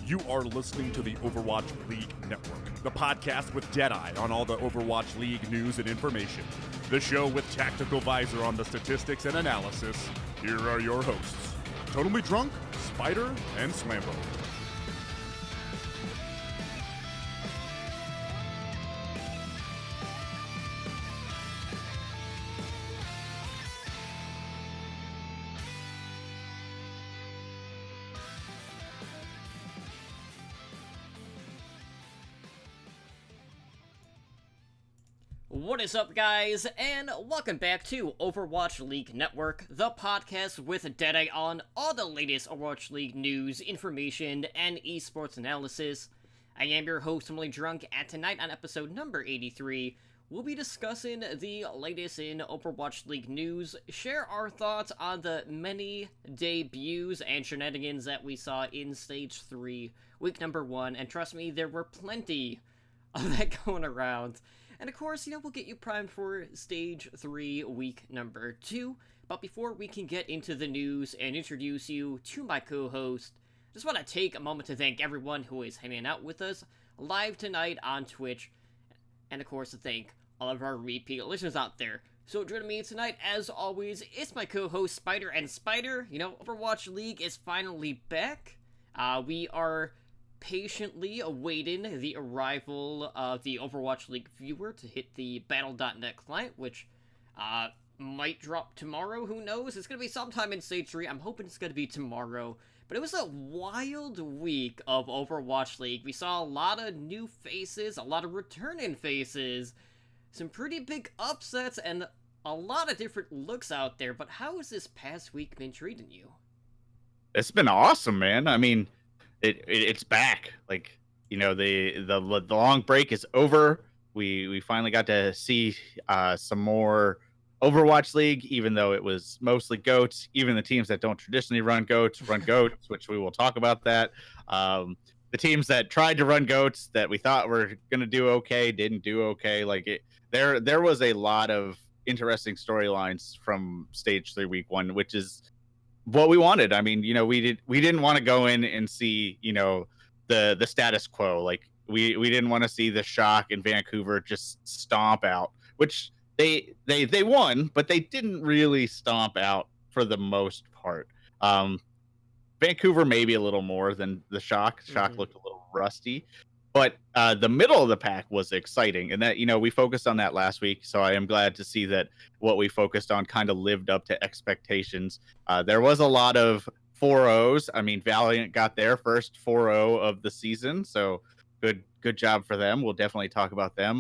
You are listening to the Overwatch League Network, the podcast with Deadeye on all the Overwatch League news and information. The show with Tactical Visor on the statistics and analysis. Here are your hosts, Totally Drunk, Spider, and Slambo. What is up, guys, and welcome back to Overwatch League Network, the podcast with Deadeye on all the latest Overwatch League news, information, and esports analysis. I am your host, Totally Drunk, and tonight on episode number 83, we'll be discussing the latest in Overwatch League news, share our thoughts on the many debuts and shenanigans that we saw in Stage 3, week number 1, and trust me, there were plenty of that going around. And of course, we'll get you primed for Stage 3, week number 2. But before we can get into the news and introduce you to my co-host, I just want to take a moment to thank everyone who is hanging out with us live tonight on Twitch. And of course, to thank all of our repeat listeners out there. So joining me tonight, as always, is my co-host Spider. And Spider, Overwatch League is finally back. We are patiently awaiting the arrival of the Overwatch League viewer to hit the Battle.net client, which might drop tomorrow, who knows? It's going to be sometime in Stage 3, I'm hoping it's going to be tomorrow. But it was a wild week of Overwatch League. We saw a lot of new faces, a lot of returning faces, some pretty big upsets, and a lot of different looks out there. But how has this past week been treating you? It's been awesome, man. I mean, it's back. Like, the long break is over. We finally got to see some more Overwatch League, even though it was mostly GOATs. Even the teams that don't traditionally run GOATs, which we will talk about that. The teams that tried to run GOATs that we thought were going to do okay didn't do okay. There was a lot of interesting storylines from Stage 3 Week 1, which is what we wanted. I mean, we didn't want to go in and see, the status quo. Like we didn't want to see the Shock in Vancouver just stomp out, which they won, but they didn't really stomp out for the most part. Vancouver maybe a little more than the Shock. Shock looked a little rusty, but the middle of the pack was exciting, and that we focused on that last week. So I am glad to see that what we focused on kind of lived up to expectations. There was a lot of 4-0s. I mean, Valiant got their first 4-0 of the season, so good job for them. We'll definitely talk about them.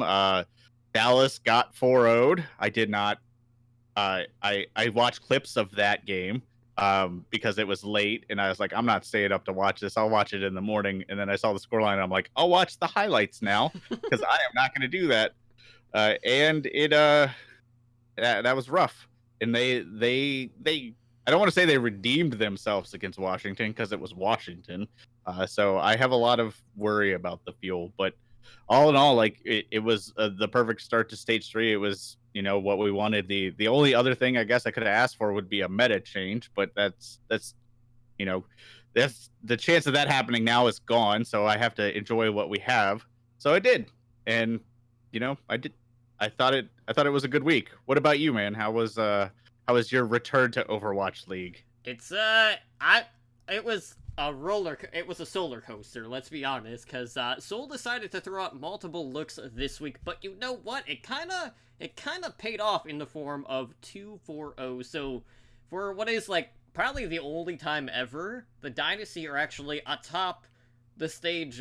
Dallas got 4-0'd. I did not. I watched clips of that game because it was late, and I was like, I'm not staying up to watch this. I'll watch it in the morning. And then I saw the scoreline, and I'm like, I'll watch the highlights now because I am not going to do that. And it that was rough. And they I don't want to say they redeemed themselves against Washington because it was Washington. So I have a lot of worry about the Fuel, but all in all, like it was the perfect start to Stage 3. It was what we wanted. The only other thing I guess I could have asked for would be a meta change, but that's the chance of that happening now is gone. So I have to enjoy what we have. So I did, and I did. I thought it was a good week. What about you, man? How was your return to Overwatch League? It was a solar coaster, let's be honest, because Soul decided to throw out multiple looks this week, but you know what? It kind of paid off in the form of 2 4-0. So for what is probably the only time ever, the Dynasty are actually atop the stage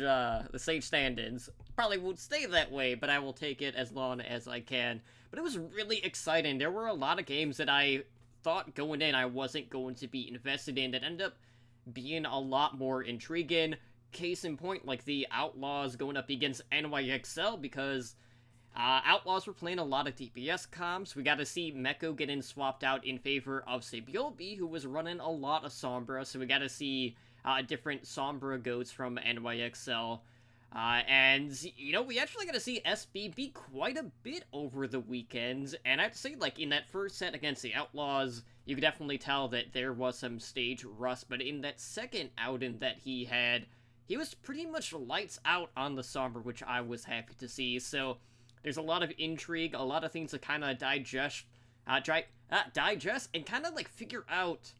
stand-ins. Probably won't stay that way, but I will take it as long as I can. But it was really exciting. There were a lot of games that I thought going in I wasn't going to be invested in that ended up being a lot more intriguing. Case in point, like the Outlaws going up against NYXL, because Outlaws were playing a lot of DPS comps. We got to see Meko getting swapped out in favor of Sabiobi, who was running a lot of Sombra, so we got to see different Sombra goats from NYXL. And we actually got to see SBB quite a bit over the weekend, and I have to say, in that first set against the Outlaws, you could definitely tell that there was some stage rust, but in that second outing that he had he was pretty much lights out on the summer, which I was happy to see. So there's a lot of intrigue, a lot of things to kind of digest and kind of like figure out,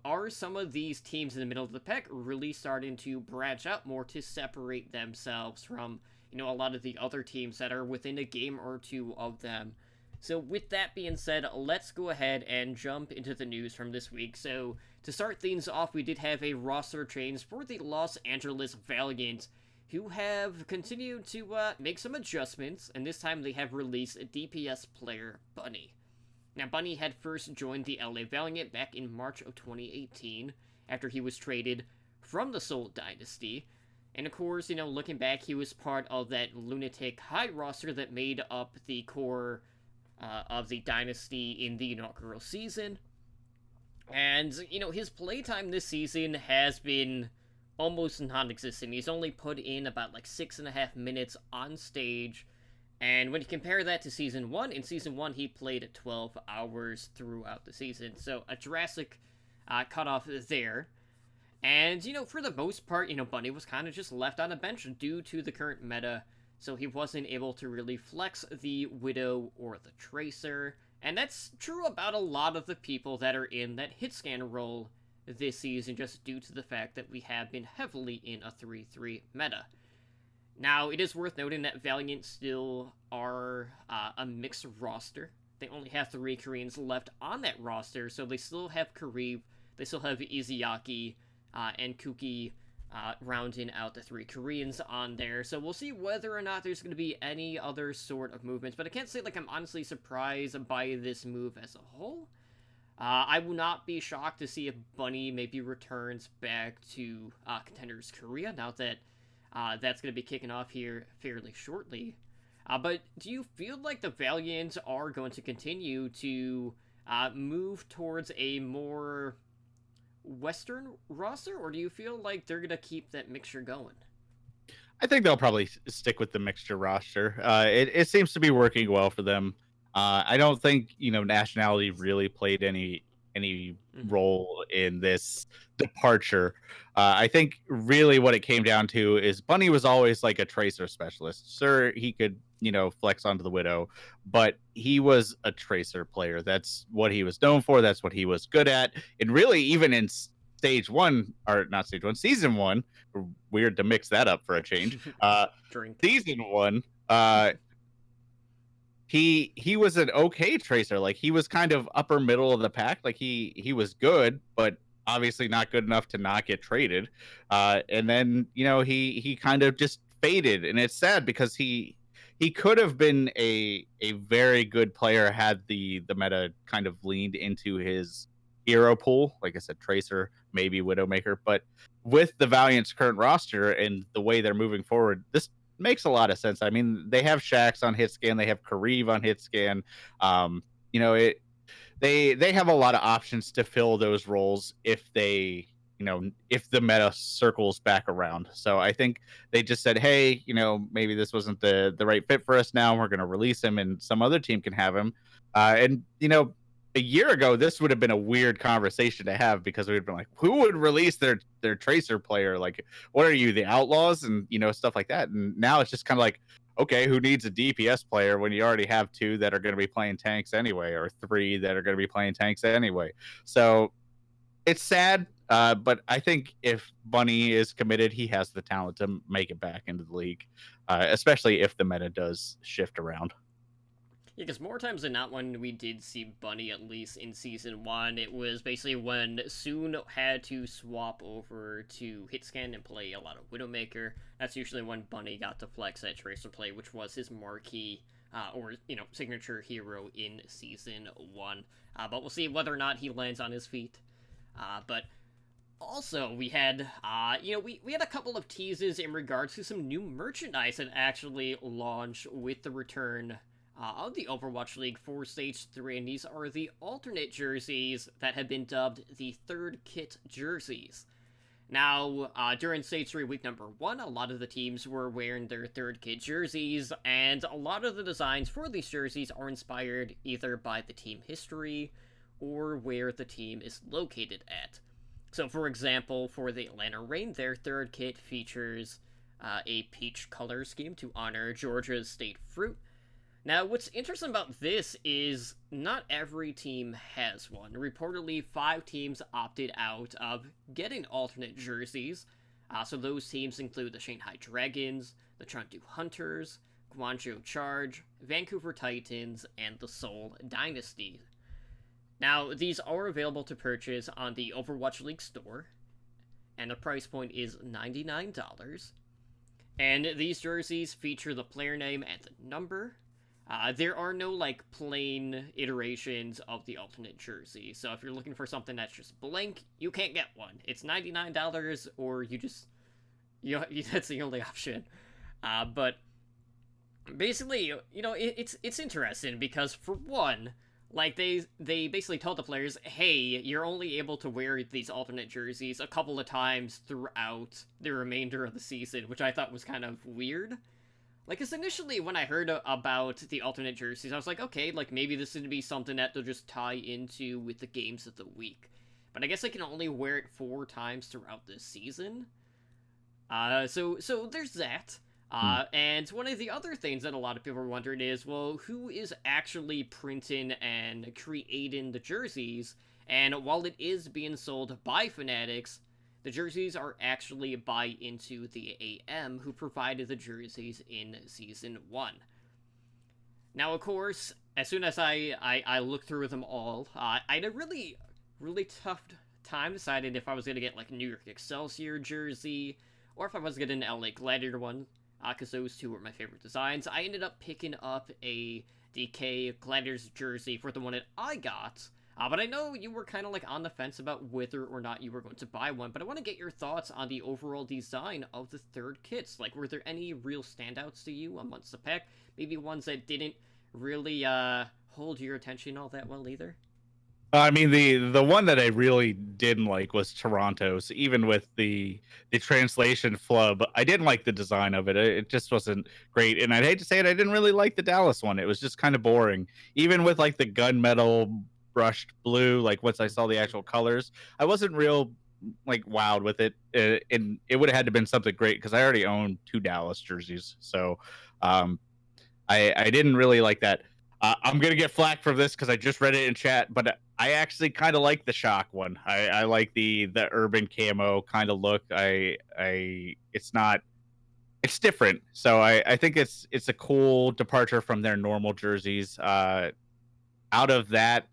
are some of these teams in the middle of the pack really starting to branch out more to separate themselves from, a lot of the other teams that are within a game or two of them. So with that being said, let's go ahead and jump into the news from this week. So to start things off, we did have a roster change for the Los Angeles Valiant, who have continued to make some adjustments, and this time they have released a DPS player, Bunny. Now, Bunny had first joined the LA Valiant back in March of 2018, after he was traded from the Seoul Dynasty. And of course, looking back, he was part of that lunatic high roster that made up the core of the Dynasty in the inaugural season. And, his playtime this season has been almost non-existent. He's only put in about 6.5 minutes on stage. And when you compare that to Season 1, in Season 1 he played 12 hours throughout the season. So a drastic cutoff there. And, for the most part, Bunny was kind of just left on a bench due to the current meta. So he wasn't able to really flex the Widow or the Tracer. And that's true about a lot of the people that are in that hit scan role this season, just due to the fact that we have been heavily in a 3-3 meta. Now, it is worth noting that Valiant still are a mixed roster. They only have 3 Koreans left on that roster, so they still have Kariv, they still have Izayaki, and Kuki rounding out the 3 Koreans on there. So we'll see whether or not there's going to be any other sort of movements, but I can't say I'm honestly surprised by this move as a whole. I will not be shocked to see if Bunny maybe returns back to Contenders Korea, now that that's going to be kicking off here fairly shortly. But do you feel like the Valiants are going to continue to move towards a more Western roster, or do you feel like they're going to keep that mixture going? I think they'll probably stick with the mixture roster. It seems to be working well for them. I don't think nationality really played any role in this departure. I think really what it came down to is Bunny was always like a tracer specialist. Sure, he could flex onto the Widow, but he was a tracer player. That's what he was known for. That's what he was good at. And really, even in stage one, or not stage one, season one, weird to mix that up for a change. Season one, he was an okay tracer. Like, he was kind of upper middle of the pack. Like, he was good, but obviously not good enough to not get traded. And then he kind of just faded, and it's sad because he could have been a very good player had the meta kind of leaned into his hero pool. Like I said, Tracer, maybe Widowmaker. But with the Valiant's current roster and the way they're moving forward, this makes a lot of sense. I mean, they have Shax on hit scan, they have Kariv on hit scan. They have a lot of options to fill those roles if they if the meta circles back around. So I think they just said, hey, maybe this wasn't the right fit for us. Now we're going to release him and some other team can have him. And a year ago, this would have been a weird conversation to have, because we'd been like, who would release their tracer player? Like, what are you, the Outlaws? And stuff like that. And now it's just kind of like, okay, who needs a DPS player when you already have 2 that are going to be playing tanks anyway, or 3 that are going to be playing tanks anyway? So it's sad, but I think if Bunny is committed, he has the talent to make it back into the league, especially if the meta does shift around. Yeah, because more times than not, when we did see Bunny, at least in Season 1, it was basically when Soon had to swap over to Hitscan and play a lot of Widowmaker. That's usually when Bunny got to flex that Tracer play, which was his marquee, signature hero in Season 1. But we'll see whether or not he lands on his feet. But also, we had, we had a couple of teases in regards to some new merchandise that actually launched with the return of the Overwatch League for Stage 3, and these are the alternate jerseys that have been dubbed the Third Kit jerseys. Now, during Stage 3 week number 1, a lot of the teams were wearing their Third Kit jerseys, and a lot of the designs for these jerseys are inspired either by the team history or where the team is located at. So, for example, for the Atlanta Reign, their third kit features a peach color scheme to honor Georgia's state fruit. Now, what's interesting about this is not every team has one. Reportedly, 5 teams opted out of getting alternate jerseys. So those teams include the Shanghai Dragons, the Chengdu Hunters, Guangzhou Charge, Vancouver Titans, and the Seoul Dynasty. Now, these are available to purchase on the Overwatch League store, and the price point is $99. And these jerseys feature the player name and the number. There are no like plain iterations of the alternate jersey, so if you're looking for something that's just blank, you can't get one. It's $99, or that's the only option. But basically, it's interesting because for one, like they basically told the players, hey, you're only able to wear these alternate jerseys a couple of times throughout the remainder of the season, which I thought was kind of weird. Like, cause initially when I heard about the alternate jerseys, I was like, okay, like maybe this would be something that they'll just tie into with the games of the week. But I guess I can only wear it 4 times throughout this season. So there's that. And one of the other things that a lot of people are wondering is, well, who is actually printing and creating the jerseys? And while it is being sold by Fanatics, the jerseys are actually by Into the AM, who provided the jerseys in Season 1. Now, of course, as soon as I looked through them all, I had a really, really tough time deciding if I was going to get, like, a New York Excelsior jersey, or if I was going to get an LA Gladiator one, because those two were my favorite designs. I ended up picking up a DK Gladiators jersey for the one that I got. But I know you were kind of like on the fence about whether or not you were going to buy one, but I want to get your thoughts on the overall design of the third kits. Like, were there any real standouts to you amongst the pack? Maybe ones that didn't really hold your attention all that well either? I mean, the one that I really didn't like was Toronto's. Even with the translation flub, I didn't like the design of it. It just wasn't great. And I'd hate to say it, I didn't really like the Dallas one. It was just kind of boring. Even with like the gunmetal brushed blue, like once I saw the actual colors, I wasn't real like wowed with it. And it would have had to been something great because I already own 2 Dallas jerseys. So um, I didn't really like that. I'm gonna get flack for this because I just read it in chat, but I actually kind of like the shock one. I like the urban camo kind of look. It's not, it's different. So I think it's a cool departure from their normal jerseys. Out of that,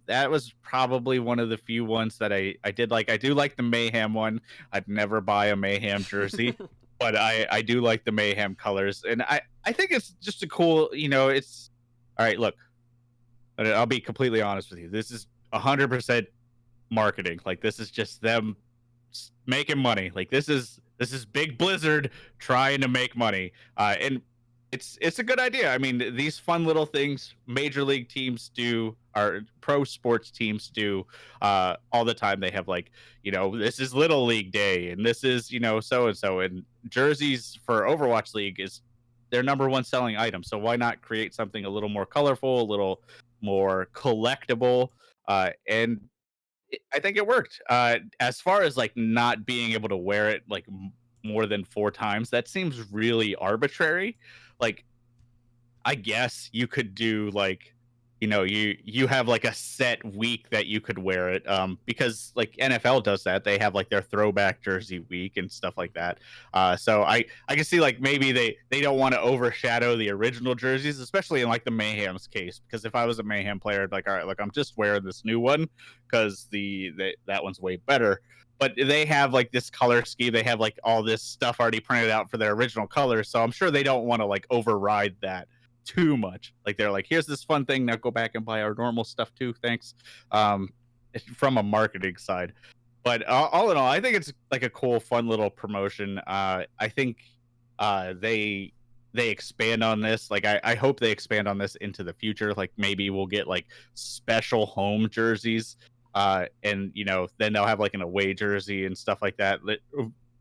that was probably one of the few ones that I did like. I do like the Mayhem one. I'd never buy a Mayhem jersey, but I do like the Mayhem colors, and I think it's just a cool. It's all right. Look, I'll be completely honest with you. This is 100% marketing. Like this is just them making money. Like this is Big Blizzard trying to make money. And it's a good idea. I mean, these fun little things major league teams do, or pro sports teams do all the time. They have like, this is Little League Day, and this is, so and so. And jerseys for Overwatch League is their number one selling item. So why not create something a little more colorful, a little more collectible? And I think it worked. As far as like not being able to wear it like more than 4 times, that seems really arbitrary. Like, I guess you could do like, you have like a set week that you could wear it. Because like NFL does that. They have like their throwback jersey week and stuff like that. So I can see like maybe they don't want to overshadow the original jerseys, especially in like the Mayhem's case. Because if I was a Mayhem player, I'd be like, all right, look, I'm just wearing this new one because that one's way better. But they have like this color scheme. They have like all this stuff already printed out for their original colors. So I'm sure they don't want to like override that too much. Like they're like, here's this fun thing. Now go back and buy our normal stuff too. Thanks. Um, from a marketing side. But all in all, I think it's like a cool, fun little promotion. I think they expand on this. Like I hope they expand on this into the future. Like maybe we'll get like special home jerseys. And then they'll have like an away jersey and stuff like that,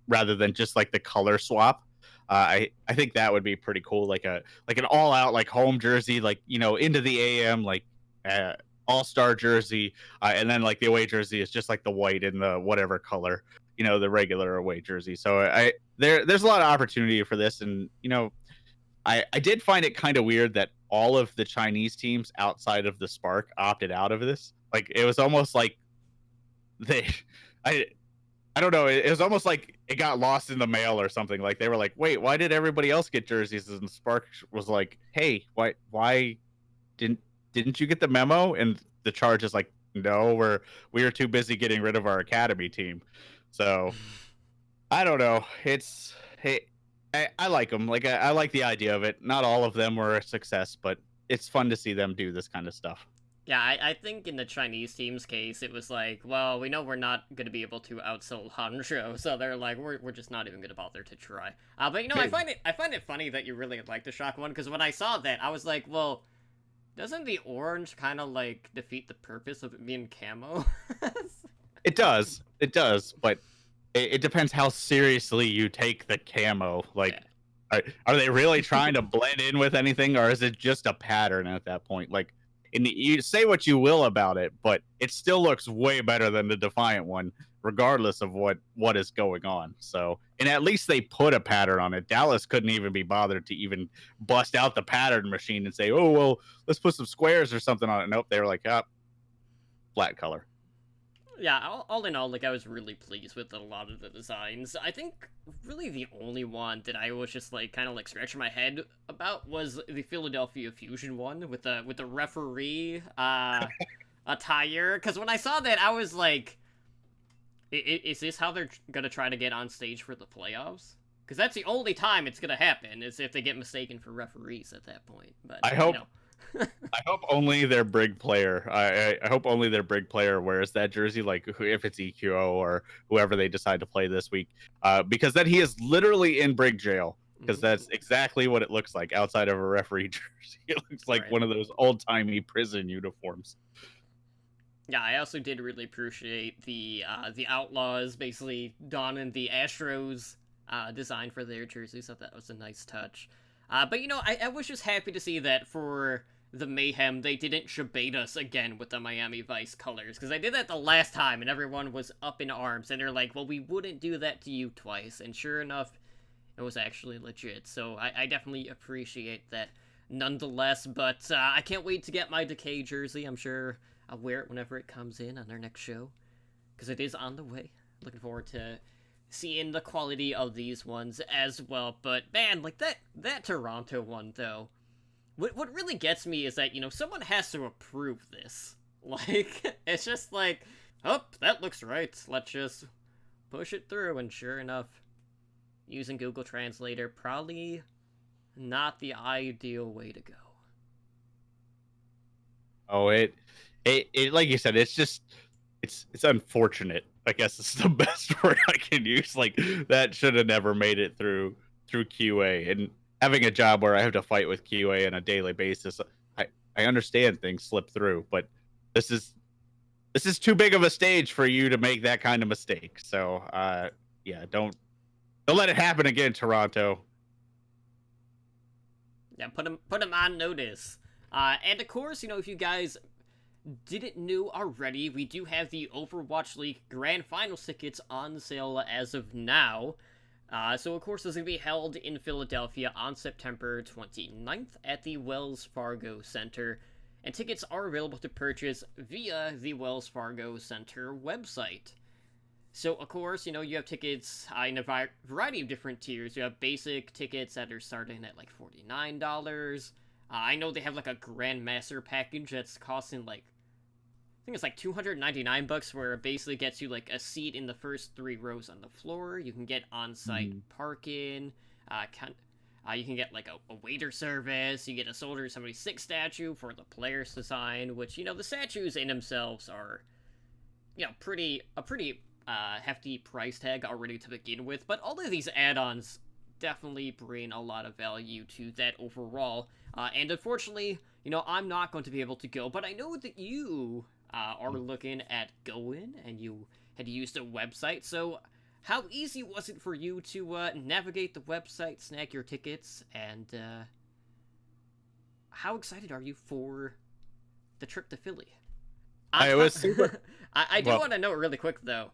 rather than just like the color swap. I think that would be pretty cool, like an all out like home jersey, like into the AM, like all-star jersey, and then like the away jersey is just like the white and the whatever color, the regular away jersey. So there's a lot of opportunity for this, and I did find it kind of weird that all of the Chinese teams outside of the Spark opted out of this. Like it was almost like they, I I don't know. It was almost like it got lost in the mail or something. Like they were like, "Wait, why did everybody else get jerseys?" And Spark was like, "Hey, why didn't didn't you get the memo?" And the charge is like, "No, we were too busy getting rid of our academy team." So I don't know. It's hey, I like them. Like I like the idea of it. Not all of them were a success, but it's fun to see them do this kind of stuff. Yeah, I think in the Chinese team's case, it was like, well, we know we're not going to be able to outsell Hangzhou, so they're like, we're just not even going to bother to try. But I find it funny that you really like the shock one, because when I saw that, I was like, well, doesn't the orange kind of like defeat the purpose of it being camo? It does, but it depends how seriously you take the camo. Like, Yeah. are they really trying to blend in with anything, or is it just a pattern at that point? Like, you say what you will about it, but it still looks way better than the Defiant one, regardless of what is going on. So, and at least they put a pattern on it. Dallas couldn't even be bothered to even bust out the pattern machine and say, "Oh well, let's put some squares or something on it." Nope, they were like, "Up, flat color." Yeah, all in all, like, I was really pleased with a lot of the designs. I think really the only one that I was just like kind of like scratching my head about was the Philadelphia Fusion one with the referee attire. Because when I saw that, I was like, is this how they're gonna try to get on stage for the playoffs? Because that's the only time it's gonna happen, is if they get mistaken for referees at that point. But I hope I hope only their brig player. I hope only their brig player wears that jersey. Like if it's EQO or whoever they decide to play this week, because then he is literally in brig jail. Because that's exactly what it looks like outside of a referee jersey. It looks like one of those old timey prison uniforms. Yeah, I also did really appreciate the Outlaws basically donning the Astros design for their jerseys. So that was a nice touch. But I was just happy to see that for the Mayhem, they didn't shebait us again with the Miami Vice colors, because I did that the last time and everyone was up in arms, and they're like, well, we wouldn't do that to you twice, and sure enough, it was actually legit. So I definitely appreciate that nonetheless, but I can't wait to get my Decay jersey. I'm sure I'll wear it whenever it comes in on our next show, because it is on the way. Looking forward to seeing the quality of these ones as well. But man, like that Toronto one though, what really gets me is that someone has to approve this. Like it's just like, oh, that looks right, let's just push it through. And sure enough, using Google Translator, probably not the ideal way to go. Oh, it like you said, it's unfortunate. I guess it's the best word I can use. Like that should have never made it through QA. And having a job where I have to fight with QA on a daily basis, I understand things slip through, but this is too big of a stage for you to make that kind of mistake. So yeah, don't let it happen again, Toronto. Yeah, put him on notice. And of course, if you guys didn't know already, we do have the Overwatch League Grand Finals tickets on sale as of now. So of course, this is going to be held in Philadelphia on September 29th at the Wells Fargo Center. And tickets are available to purchase via the Wells Fargo Center website. So, of course, you have tickets in a variety of different tiers. You have basic tickets that are starting at like $49. I know they have like a Grandmaster package that's costing like, I think it's like $299, where it basically gets you like a seat in the first 3 rows on the floor. You can get on-site parking. You can get like a waiter service. You get a Soldier 76 statue for the players to sign, which the statues in themselves are a pretty hefty price tag already to begin with. But all of these add-ons definitely bring a lot of value to that overall. And unfortunately, I'm not going to be able to go, but I know that you are looking at going, and you had used a website. So how easy was it for you to navigate the website, snag your tickets, and how excited are you for the trip to Philly? On It top, was super. I do Well, want to know really quick though.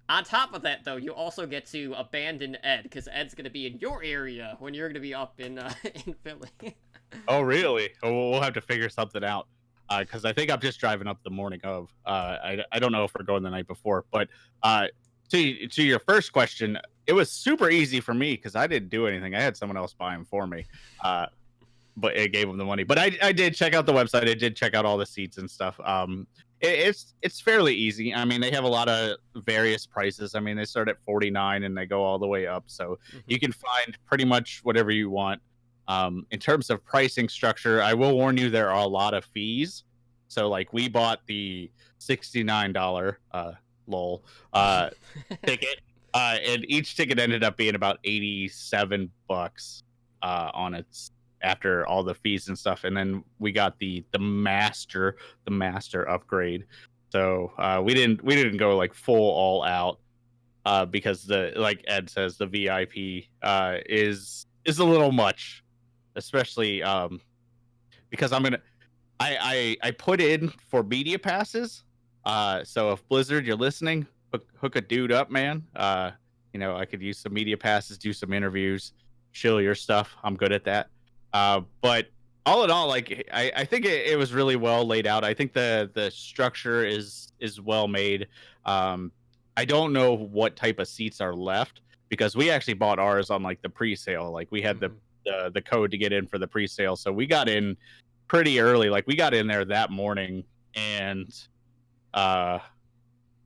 On top of that, though, you also get to abandon Ed because Ed's gonna be in your area when you're gonna be up in in Philly. oh, really? Oh, we'll have to figure something out. Because I think I'm just driving up the morning of. I don't know if we're going the night before, but uh, to your first question, it was super easy for me because I didn't do anything. I had someone else buy them for me. But it gave them the money. But I did check out the website. I did check out all the seats and stuff. It's fairly easy. I mean, they have a lot of various prices. I mean, they start at 49 and they go all the way up. So you can find pretty much whatever you want. In terms of pricing structure, I will warn you there are a lot of fees. So like we bought the $69 lol ticket, and each ticket ended up being about $87 on its after all the fees and stuff. And then we got the master upgrade. So we didn't go like full all out because the like Ed says the VIP is a little much, especially because I put in for media passes. So if Blizzard, you're listening, hook a dude up, man. I could use some media passes, do some interviews, shill your stuff. I'm good at that. But all in all, like I think it was really well laid out. I think the structure is well made. I don't know what type of seats are left because we actually bought ours on like the pre-sale. Like we had the code to get in for the pre-sale, so we got in pretty early. Like we got in there that morning, and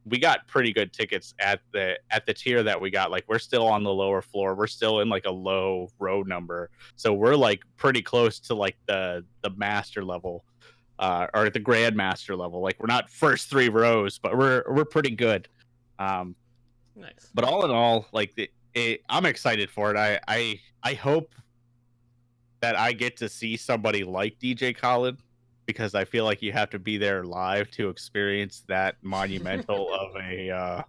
we got pretty good tickets at the tier that we got. Like we're still on the lower floor. We're still in like a low row number, so we're like pretty close to like the master level, or the grand master level. Like we're not first three rows, but we're pretty good. Nice. But all in all, like I'm excited for it. I hope that I get to see somebody like DJ Khaled, because I feel like you have to be there live to experience that monumental of a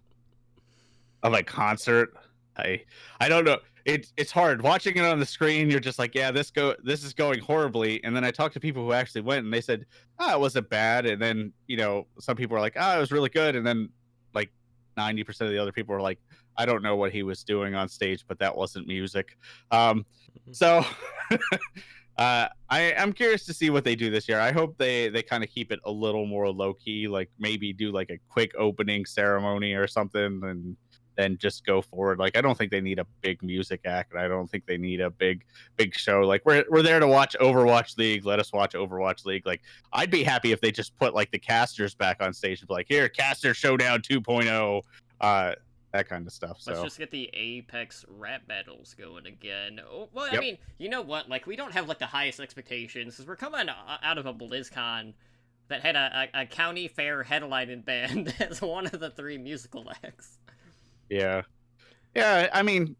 concert. I don't know. It's hard watching it on the screen. You're just like, yeah, this is going horribly. And then I talked to people who actually went, and they said, it wasn't bad. And then some people were like, it was really good. And then like 90% of the other people were like, I don't know what he was doing on stage, but that wasn't music. So I'm curious to see what they do this year. I hope they kind of keep it a little more low key, like maybe do like a quick opening ceremony or something, and then just go forward. Like I don't think they need a big music act, and I don't think they need a big show. Like we're there to watch Overwatch League. Let us watch Overwatch League. Like I'd be happy if they just put like the casters back on stage and be like, here, Caster Showdown 2.0. That kind of stuff. Let's So just get the Apex rap battles going again. Well, I Yep. mean, you know what? Like, we don't have like the highest expectations because we're coming out of a BlizzCon that had a county fair headlining band as one of the three musical acts. yeah. I mean,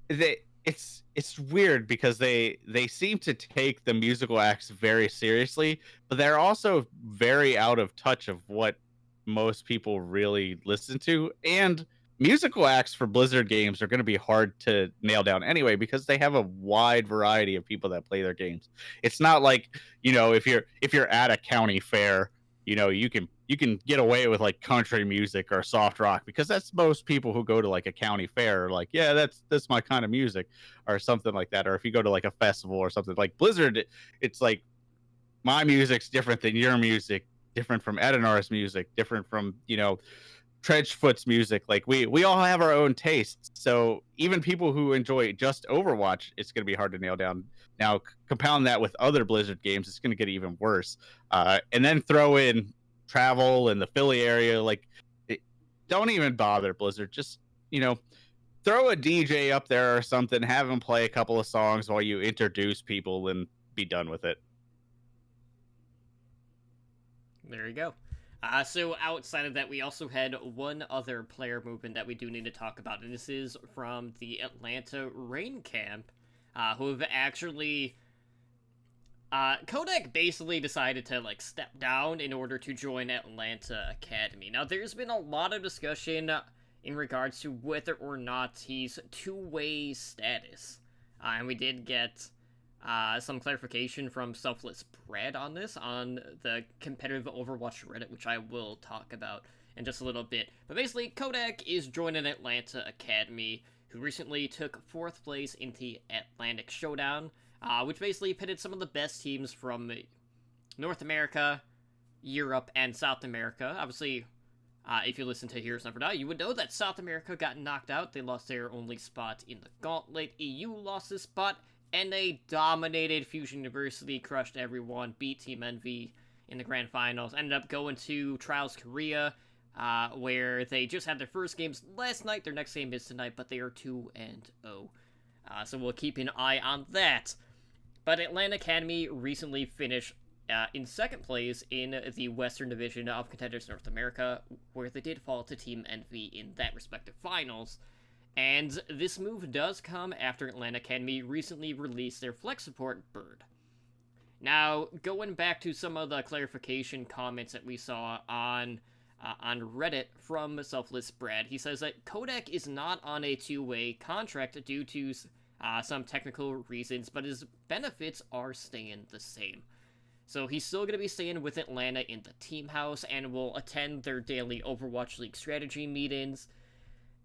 it's weird because they seem to take the musical acts very seriously, but they're also very out of touch of what most people really listen to. And musical acts for Blizzard games are going to be hard to nail down anyway because they have a wide variety of people that play their games. It's not like, if you're at a county fair, you can get away with like country music or soft rock because that's most people who go to like a county fair are like, yeah, that's my kind of music or something like that. Or if you go to like a festival or something like Blizzard, it's like my music's different than your music, different from Edinar's music, different from, Trenchfoot's music. Like we all have our own tastes. So even people who enjoy just Overwatch, it's going to be hard to nail down. Now compound that with other Blizzard games, it's going to get even worse. And then throw in travel in the Philly area. Like, don't even bother, Blizzard. Just throw a DJ up there or something. Have him play a couple of songs while you introduce people, and be done with it. There you go. So outside of that, we also had one other player movement that we do need to talk about, and this is from the Atlanta Rain Camp, who have actually... Kodak basically decided to, like, step down in order to join Atlanta Academy. Now, there's been a lot of discussion in regards to whether or not he's two-way status. And we did get some clarification from Selfless Brad on this on the competitive Overwatch Reddit, which I will talk about in just a little bit. But basically, Kodak is joining Atlanta Academy, who recently took 4th place in the Atlantic Showdown, which basically pitted some of the best teams from North America, Europe, and South America. Obviously, if you listen to Heroes Never Die, you would know that South America got knocked out. They lost their only spot in the Gauntlet. EU lost this spot, and they dominated. Fusion University, crushed everyone, beat Team Envy in the grand finals. Ended up going to Trials Korea, where they just had their first games last night. Their next game is tonight, but they are 2-0. So we'll keep an eye on that. But Atlanta Academy recently finished in 2nd place in the Western Division of Contenders North America, where they did fall to Team Envy in that respective finals. And this move does come after Atlanta Academy recently released their flex support, Bird. Now, going back to some of the clarification comments that we saw on Reddit from Selfless Brad, he says that Kodak is not on a 2-way contract due to some technical reasons, but his benefits are staying the same. So he's still going to be staying with Atlanta in the team house and will attend their daily Overwatch League strategy meetings.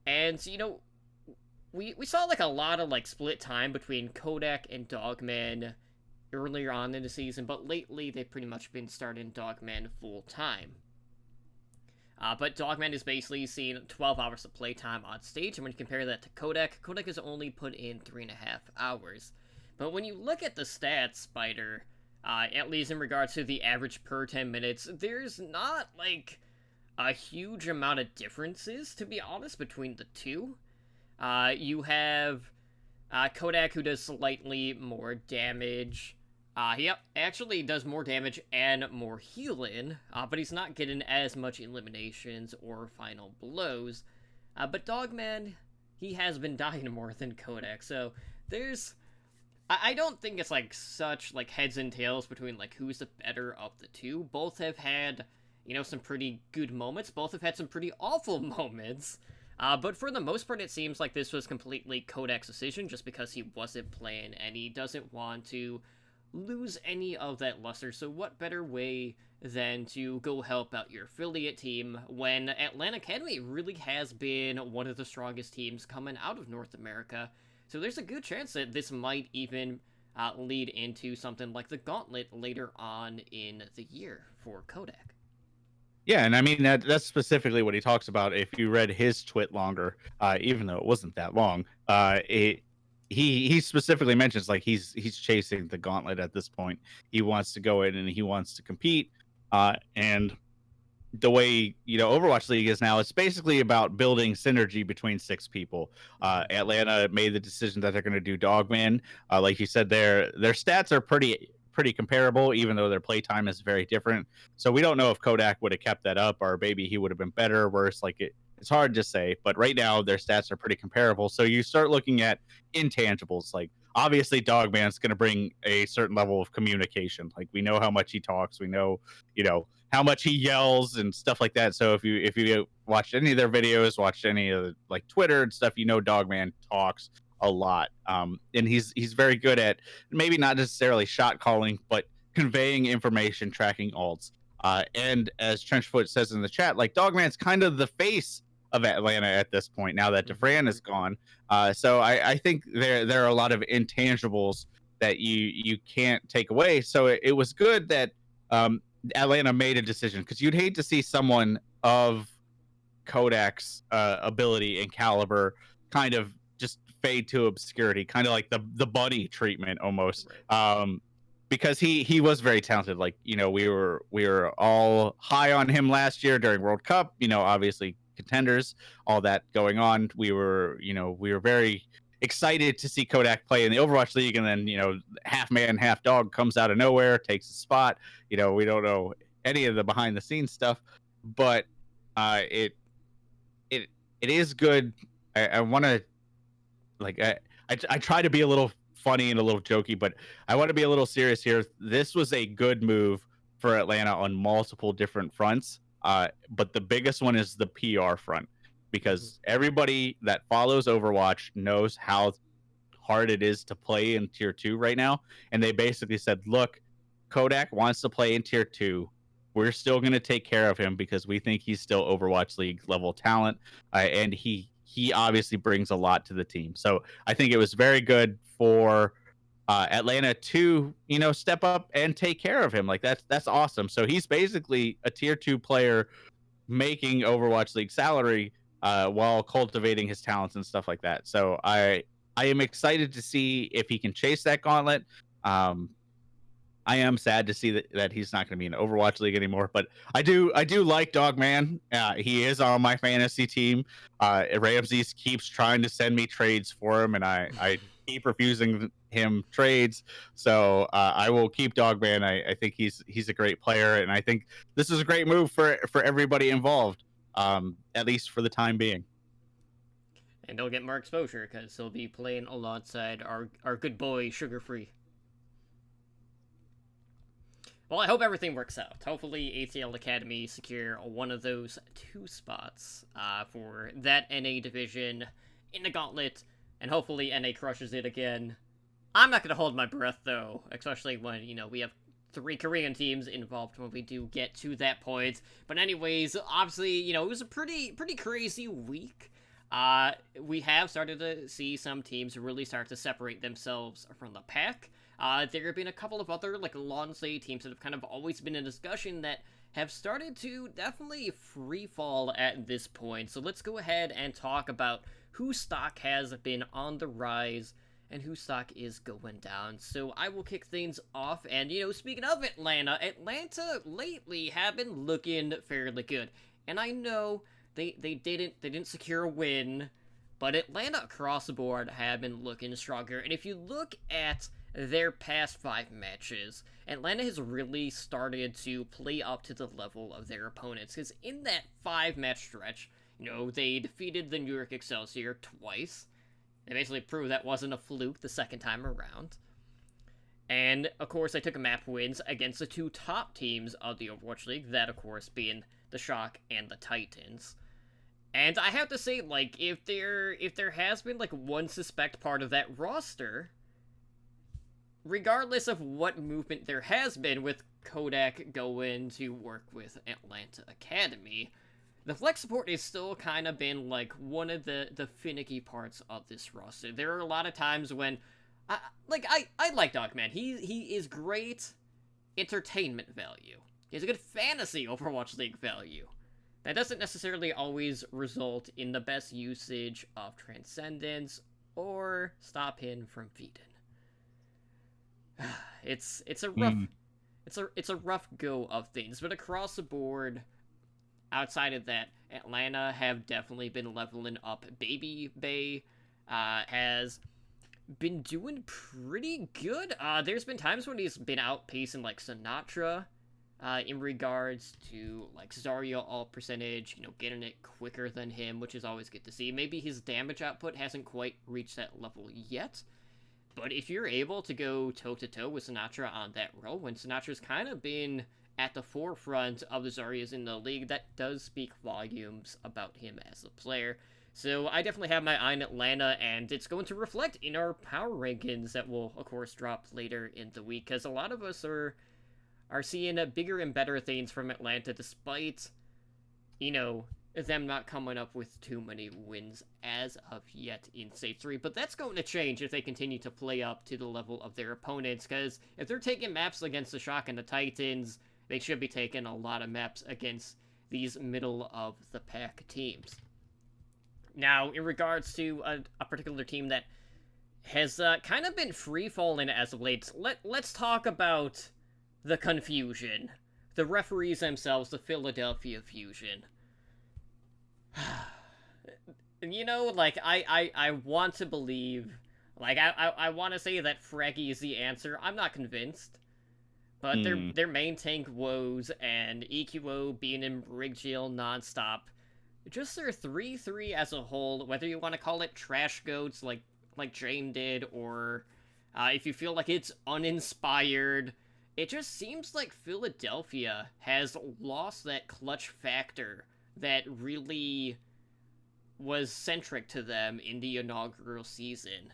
And, you know, we saw like a lot of like split time between Kodak and Dogman earlier on in the season, but lately they've pretty much been starting Dogman full time. But Dogman is basically seeing 12 hours of playtime on stage, and when you compare that to Kodak, Kodak has only put in 3.5 hours. But when you look at the stats, Spider, at least in regards to the average per 10 minutes, there's not, like, a huge amount of differences, to be honest, between the two. You have Kodak, who does slightly more damage. He actually does more damage and more healing, but he's not getting as much eliminations or final blows. But Dogman, he has been dying more than Kodak, so there's... I don't think it's, like, such, like, heads and tails between, like, who's the better of the two. Both have had, you know, some pretty good moments. Both have had some pretty awful moments. But for the most part, it seems like this was completely Kodak's decision, just because he wasn't playing, and he doesn't want to lose any of that luster. So what better way than to go help out your affiliate team when Atlanta Academy really has been one of the strongest teams coming out of North America. So there's a good chance that this might even lead into something like the Gauntlet later on in the year for Kodak. Yeah, and I mean that's specifically what he talks about. If you read his twit longer, even though it wasn't that long, he specifically mentions like he's chasing the Gauntlet at this point. He wants to go in and he wants to compete, and the way, you know, Overwatch League is now, it's basically about building synergy between 6 people. Atlanta made the decision that they're going to do Dogman. Like you said, their stats are pretty comparable, even though their playtime is very different. So we don't know if Kodak would have kept that up, or maybe he would have been better or worse. Like it's hard to say, but right now their stats are pretty comparable. So you start looking at intangibles. Like obviously Dogman's going to bring a certain level of communication. Like we know how much he talks. We know, you know, how much he yells and stuff like that. So if you watched any of their videos, watched any of the, like Twitter and stuff, you know Dogman talks a lot. And he's very good at maybe not necessarily shot calling, but conveying information, tracking ults. And as Trenchfoot says in the chat, like Dogman's kind of the face of Atlanta at this point now that DeFran is gone. So I think there are a lot of intangibles that you can't take away. So it was good that Atlanta made a decision, because you'd hate to see someone of Kodak's ability and caliber kind of just fade to obscurity, kind of like the Bunny treatment almost. Right. Because he was very talented. Like, you know, we were all high on him last year during World Cup, you know, obviously contenders, all that going on. We were very excited to see Kodak play in the Overwatch League, and then, you know, half man, half dog comes out of nowhere, takes a spot. You know, we don't know any of the behind the scenes stuff, but it is good. I want to, like, I try to be a little funny and a little jokey, but I want to be a little serious here. This was a good move for Atlanta on multiple different fronts. But the biggest one is the PR front, because everybody that follows Overwatch knows how hard it is to play in tier 2 right now, and they basically said, look, Kodak wants to play in tier 2. We're still going to take care of him because we think he's still Overwatch League level talent, and he obviously brings a lot to the team. So I think it was very good for Atlanta to step up and take care of him. Like that's awesome. So he's basically a tier 2 player making Overwatch League salary while cultivating his talents and stuff like that. So I am excited to see if he can chase that gauntlet. I am sad to see that he's not going to be in Overwatch League anymore, but I do like Dogman. He is on my fantasy team. Ramses keeps trying to send me trades for him, and I keep refusing him trades. So I will keep Dogman. I think he's a great player, and I think this is a great move for everybody involved, at least for the time being. And he'll get more exposure because he'll be playing alongside our good boy Sugar Free. Well, I hope everything works out. Hopefully, ATL Academy secure one of those 2 spots for that NA division in the gauntlet, and hopefully NA crushes it again. I'm not going to hold my breath, though, especially when, we have 3 Korean teams involved when we do get to that point. But anyways, obviously, it was a pretty crazy week. We have started to see some teams really start to separate themselves from the pack. There have been a couple of other, Lonsei teams that have kind of always been in discussion that have started to definitely free fall at this point. So let's go ahead and talk about whose stock has been on the rise and whose stock is going down. So I will kick things off, and, speaking of Atlanta lately have been looking fairly good. And I know they didn't secure a win, but Atlanta across the board have been looking stronger. And if you look at their past 5 matches, Atlanta has really started to play up to the level of their opponents, because in that 5-match stretch, they defeated the New York Excelsior twice. They basically proved that wasn't a fluke the second time around. And, of course, they took a map wins against the 2 top teams of the Overwatch League, that, of course, being the Shock and the Titans. And I have to say, if there has been, one suspect part of that roster, regardless of what movement there has been with Kodak going to work with Atlanta Academy, the flex support has still kind of been, one of the finicky parts of this roster. There are a lot of times when, I like Dogman. He is great entertainment value. He has a good fantasy Overwatch League value. That doesn't necessarily always result in the best usage of Transcendence or stop him from feeding. It's a rough go of things, but across the board, outside of that, Atlanta have definitely been leveling up. Baby Bay has been doing pretty good. There's been times when he's been outpacing Sinatra in regards to Zarya ult percentage, getting it quicker than him, which is always good to see. Maybe his damage output hasn't quite reached that level yet. But if you're able to go toe-to-toe with Sinatra on that role, when Sinatra's kind of been at the forefront of the Zaryas in the league, that does speak volumes about him as a player. So I definitely have my eye on Atlanta, and it's going to reflect in our power rankings that will, of course, drop later in the week, because a lot of us are seeing bigger and better things from Atlanta, despite, them not coming up with too many wins as of yet in Stage 3. But that's going to change if they continue to play up to the level of their opponents, because if they're taking maps against the Shock and the Titans, they should be taking a lot of maps against these middle-of-the-pack teams. Now, in regards to a particular team that has kind of been free-falling as of late, let's talk about the confusion. The referees themselves, the Philadelphia Fusion. I want to believe, I want to say that Fraggy is the answer. I'm not convinced. But their main tank woes and EQO being in rig jail nonstop, just their 3-3 as a whole, whether you want to call it trash goats like Jane did, or if you feel like it's uninspired, it just seems like Philadelphia has lost that clutch factor that really was centric to them in the inaugural season.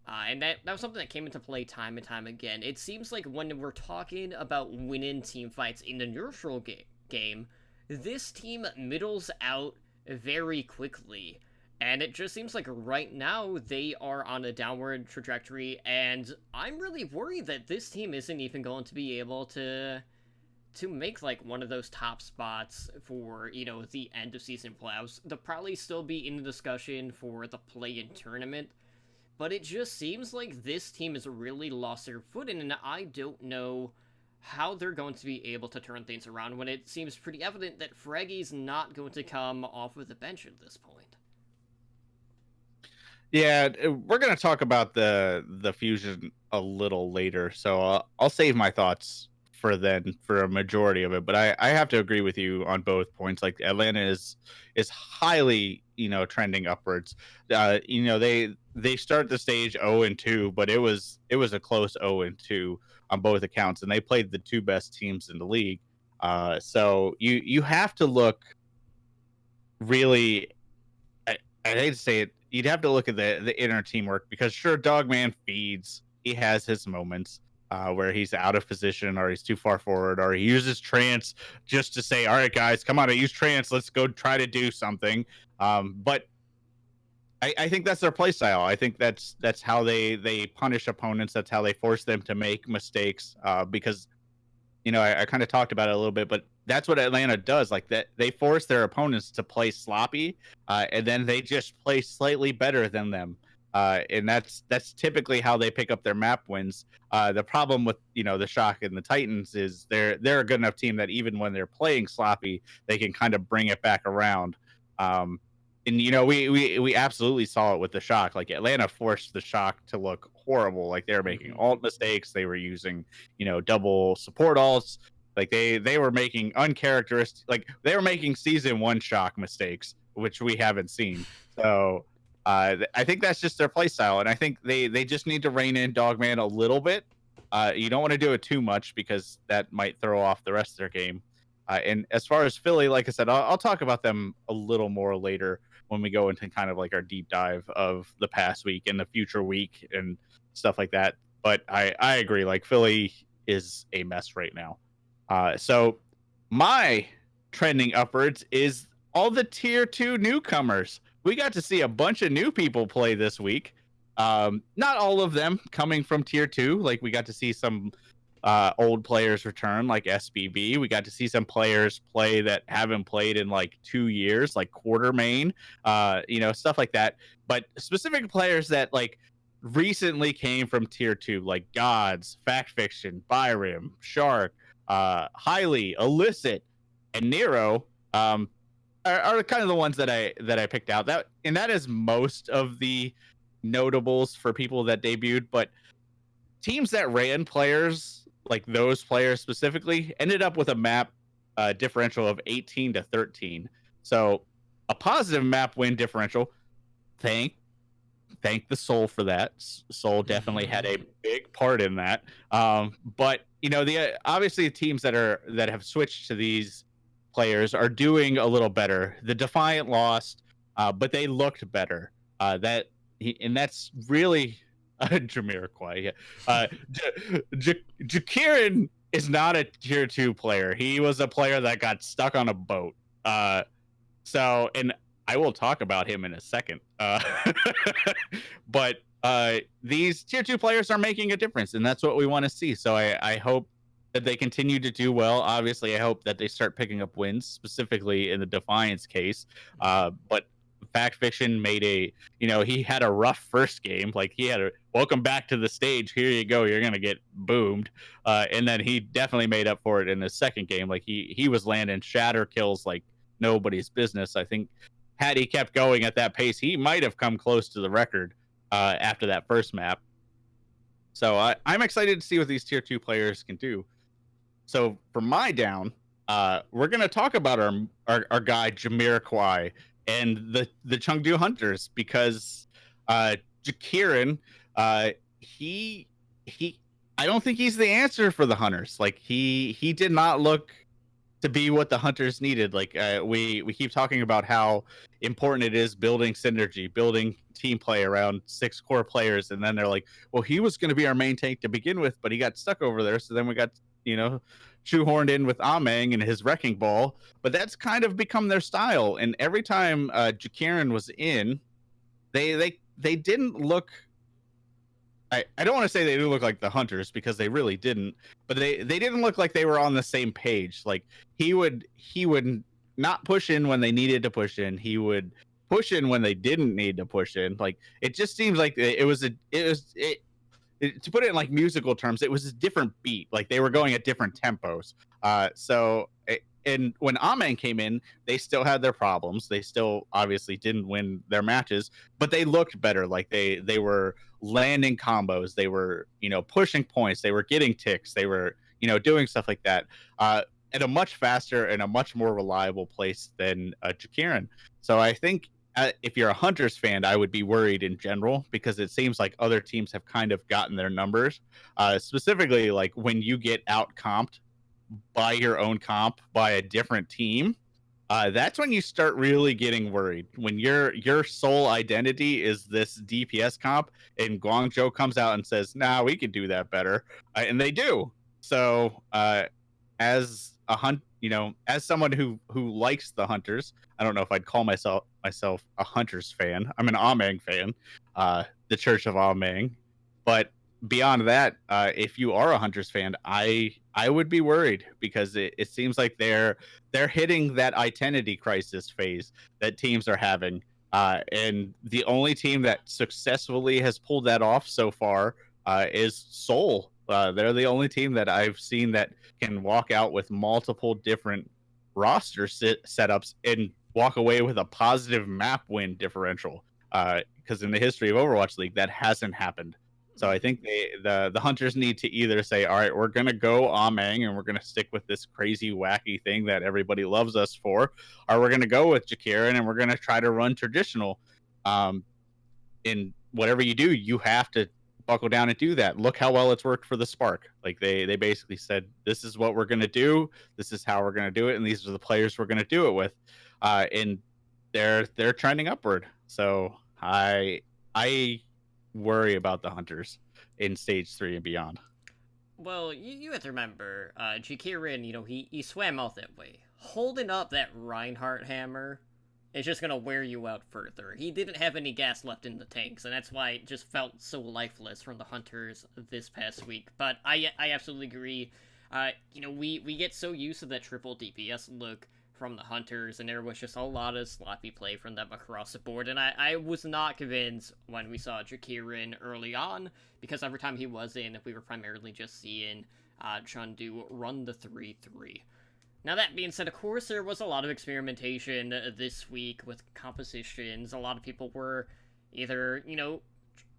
And that was something that came into play time and time again. It seems like when we're talking about winning team fights in the neutral game, this team middles out very quickly. And it just seems like right now they are on a downward trajectory, and I'm really worried that this team isn't even going to be able to make like one of those top spots for, the end of season playoffs. They'll probably still be in the discussion for the play-in tournament, but it just seems like this team has really lost their footing, and I don't know how they're going to be able to turn things around when it seems pretty evident that Fraggy's not going to come off of the bench at this point. Yeah, we're gonna talk about the fusion a little later, so I'll save my thoughts for then for a majority of it. But I have to agree with you on both points. Like Atlanta is highly trending upwards. They start the stage 0-2, but it was a close 0-2 on both accounts, and they played the two best teams in the league. So you have to look really. I hate to say it, you'd have to look at the inner teamwork because sure, Dogman feeds. He has his moments where he's out of position or he's too far forward or he uses trance just to say, "All right, guys, come on, I use trance. Let's go try to do something." But I think that's their play style. I think that's how they punish opponents. That's how they force them to make mistakes. Because I kind of talked about it a little bit, but that's what Atlanta does. Like that, they force their opponents to play sloppy, and then they just play slightly better than them. And that's typically how they pick up their map wins. The problem with the Shock and the Titans is they're a good enough team that even when they're playing sloppy, they can kind of bring it back around. And we absolutely saw it with the Shock. Like Atlanta forced the Shock to look horrible. Like they were making alt mistakes. They were using double support alts. Like they were making uncharacteristic. Like they were making season 1 Shock mistakes, which we haven't seen. So I think that's just their play style, and I think they just need to rein in Dogman a little bit. You don't want to do it too much because that might throw off the rest of their game. And as far as Philly, like I said, I'll talk about them a little more later when we go into kind of like our deep dive of the past week and the future week and stuff like that. But I agree, like Philly is a mess right now. So my trending upwards is all the tier 2 newcomers. We got to see a bunch of new people play this week. Not all of them coming from tier 2. Like we got to see some old players return, like SBB. We got to see some players play that haven't played in like 2 years, like Quartermain, stuff like that. But specific players that like recently came from tier 2, like Gods, Fact Fiction, Byram, Shark, Highly, Illicit, and Nero. Are kind of the ones that I picked out. That is most of the notables for people that debuted, but teams that ran players like those players specifically ended up with a map differential of 18-13. So a positive map win differential. Thank the Soul for that. Soul definitely had a big part in that. But the obviously teams that have switched to these players are doing a little better. The Defiant lost, but they looked better. And that's really Jamiroquai. Yeah. Jakirin is not a tier 2 player. He was a player that got stuck on a boat. So, and I will talk about him in a second. But these tier 2 players are making a difference, and that's what we want to see. So I hope that they continue to do well. Obviously, I hope that they start picking up wins, specifically in the Defiance case. But Fact Fiction made he had a rough first game. Like he had a welcome back to the stage. Here you go. You're gonna get boomed. And then he definitely made up for it in the second game. Like he was landing shatter kills like nobody's business. I think had he kept going at that pace, he might have come close to the record after that first map. So I'm excited to see what these tier 2 players can do. So for my down, we're gonna talk about our guy Jamiroquai and the Chengdu Hunters because Jakirin, he I don't think he's the answer for the Hunters. Like he did not look to be what the Hunters needed. Like we keep talking about how important it is building synergy, building team play around 6 core players, and then they're like, well, he was going to be our main tank to begin with, but he got stuck over there, so then we got shoehorned in with Amang and his wrecking ball. But that's kind of become their style, and every time Jakirin was in, they didn't look. I don't want to say they didn't look like the Hunters because they really didn't, but they didn't look like they were on the same page. Like he would not push in when they needed to push in. He would push in when they didn't need to push in. Like it just seems like to put it in like musical terms, it was a different beat. Like they were going at different tempos. And when Amen came in, they still had their problems. They still obviously didn't win their matches, but they looked better. Like they were landing combos. They were pushing points. They were getting ticks. They were doing stuff like that at a much faster and a much more reliable place than Jakirin. So I think if you're a Hunters fan, I would be worried in general because it seems like other teams have kind of gotten their numbers. Specifically, like when you get out comped by your own comp by a different team, that's when you start really getting worried. When your sole identity is this DPS comp, and Guangzhou comes out and says, "Nah, we could do that better," and they do. So, as as someone who likes the Hunters, I don't know if I'd call myself a Hunters fan. I'm an Amang fan, the Church of Amang. But beyond that, if you are a Hunters fan, I would be worried because it seems like they're hitting that identity crisis phase that teams are having. And the only team that successfully has pulled that off so far is Seoul. They're the only team that I've seen that can walk out with multiple different roster setups and walk away with a positive map win differential. Because in the history of Overwatch League, that hasn't happened. So I think the Hunters need to either say, all right, we're going to go Amang and we're going to stick with this crazy, wacky thing that everybody loves us for, or we're going to go with Jakirin and we're going to try to run traditional. In whatever you do, you have to buckle down and do that. Look how well it's worked for the Spark. Like they basically said, this is what we're going to do. This is how we're going to do it. And these are the players we're going to do it with. And they're trending upward. So I worry about the Hunters in stage 3 and beyond. Well, you have to remember, Jakirin, he swam out that way. Holding up that Reinhardt hammer is just gonna wear you out further. He didn't have any gas left in the tanks, and that's why it just felt so lifeless from the Hunters this past week. But I absolutely agree. We get so used to that triple DPS look from the Hunters, and there was just a lot of sloppy play from them across the board, and I was not convinced when we saw Jakirin early on, because every time he was in, we were primarily just seeing Chengdu run the 3-3. Now that being said, of course, there was a lot of experimentation this week with compositions. A lot of people were either,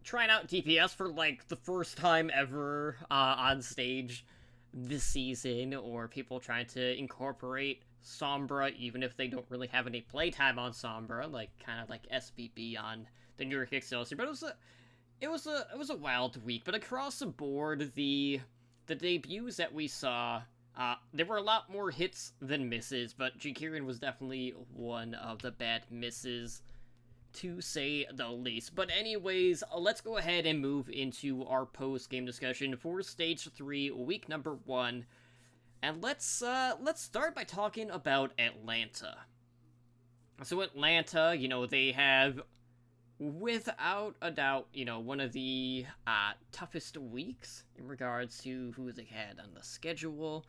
trying out DPS for, like, the first time ever on stage this season, or people trying to incorporate Sombra even if they don't really have any playtime on Sombra, kind of like SBB on the New York Excelsior. But it was a wild week. But across the board, the debuts that we saw, there were a lot more hits than misses, but Jakirin was definitely one of the bad misses, to say the least. But anyways, let's go ahead and move into our post-game discussion for Stage 3, week number 1. And let's start by talking about Atlanta. So Atlanta, they have, without a doubt, one of the toughest weeks in regards to who they had on the schedule.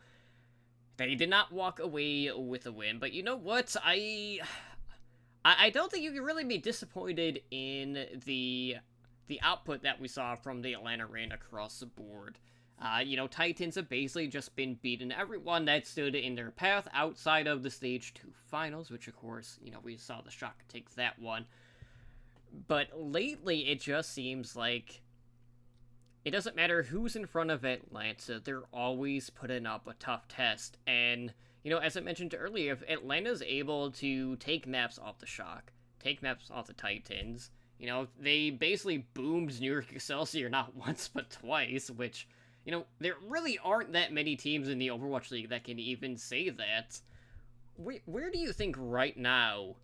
They did not walk away with a win, but you know what? I don't think you can really be disappointed in the output that we saw from the Atlanta Reign across the board. Titans have basically just been beating everyone that stood in their path outside of the Stage 2 finals, which of course, we saw the Shock take that one. But lately, it just seems like it doesn't matter who's in front of Atlanta, they're always putting up a tough test. And, as I mentioned earlier, if Atlanta's able to take maps off the Shock, take maps off the Titans, they basically boomed New York Excelsior not once but twice, which, there really aren't that many teams in the Overwatch League that can even say that. Where do you think right now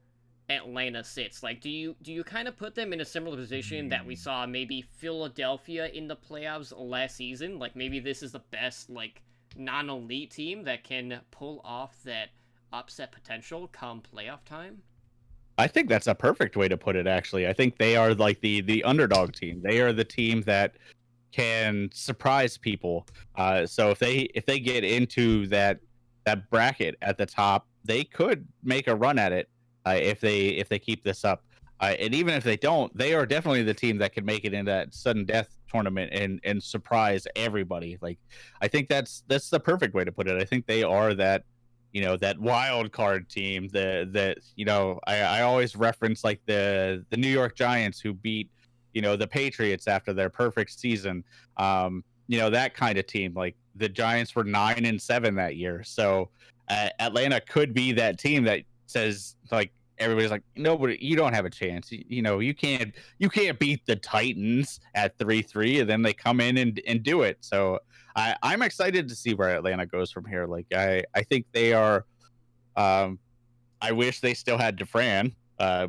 Atlanta sits? Like, do you kind of put them in a similar position that we saw maybe Philadelphia in the playoffs last season? Like, maybe this is the best, like, non-elite team that can pull off that upset potential come playoff time? I think that's a perfect way to put it, actually. I think they are like the underdog team. They are the team that can surprise people. So if they get into that bracket at the top, they could make a run at it if they keep this up. And even if they don't, they are definitely the team that can make it in that sudden death tournament and surprise everybody. Like, I think that's the perfect way to put it. I think they are that wild card team. I always reference like the New York Giants who beat the Patriots after their perfect season. That kind of team. Like, the Giants were 9-7 that year, so Atlanta could be that team that says, like, everybody's like, nobody, you don't have a chance. You can't beat the Titans at 3-3, and then they come in and do it. So I'm excited to see where Atlanta goes from here. Like, I think they are. I wish they still had DeFran,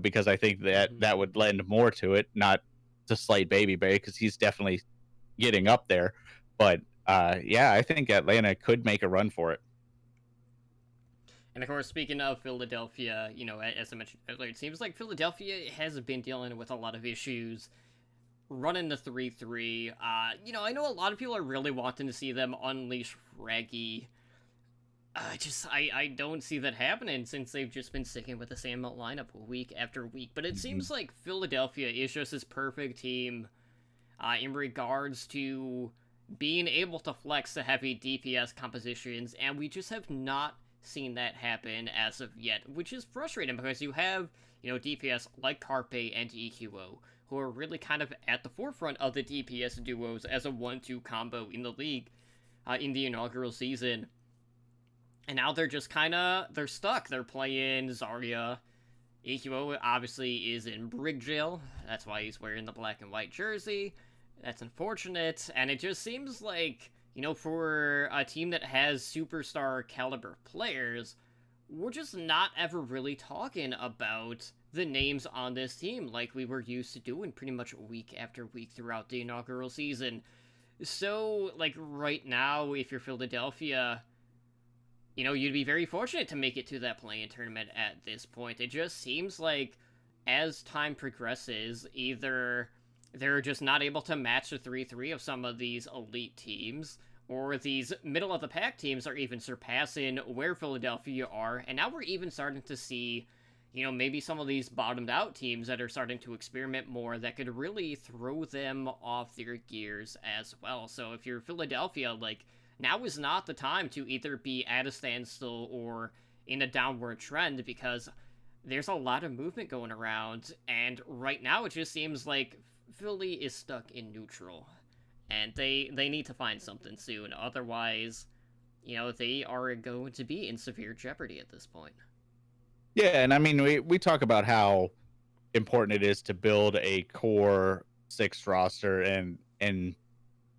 because I think that would lend more to it, not to slight Baby Bay, because he's definitely getting up there. But yeah, I think Atlanta could make a run for it. And of course, speaking of Philadelphia, as I mentioned earlier, it seems like Philadelphia has been dealing with a lot of issues running the 3-3. I know a lot of people are really wanting to see them unleash Fraggy. I don't see that happening since they've just been sticking with the same lineup week after week. But it seems like Philadelphia is just this perfect team in regards to being able to flex the heavy DPS compositions, and we just have not seen that happen as of yet, which is frustrating because you have, DPS like Carpe and EQO, who are really kind of at the forefront of the DPS duos as a 1-2 combo in the league in the inaugural season. And now they're just they're stuck. They're playing Zarya. EQO obviously is in Brig Jail. That's why he's wearing the black and white jersey. That's unfortunate. And it just seems like, for a team that has superstar caliber players, we're just not ever really talking about the names on this team like we were used to doing pretty much week after week throughout the inaugural season. So, like, right now, if you're Philadelphia, you'd be very fortunate to make it to that play-in tournament at this point. It just seems like as time progresses, either they're just not able to match the 3-3 of some of these elite teams, or these middle-of-the-pack teams are even surpassing where Philadelphia are, and now we're even starting to see, maybe some of these bottomed-out teams that are starting to experiment more that could really throw them off their gears as well. So if you're Philadelphia, like, now is not the time to either be at a standstill or in a downward trend, because there's a lot of movement going around, and right now it just seems like Philly is stuck in neutral, and they need to find something soon. Otherwise, they are going to be in severe jeopardy at this point. Yeah, and I mean, we talk about how important it is to build a core 6 roster and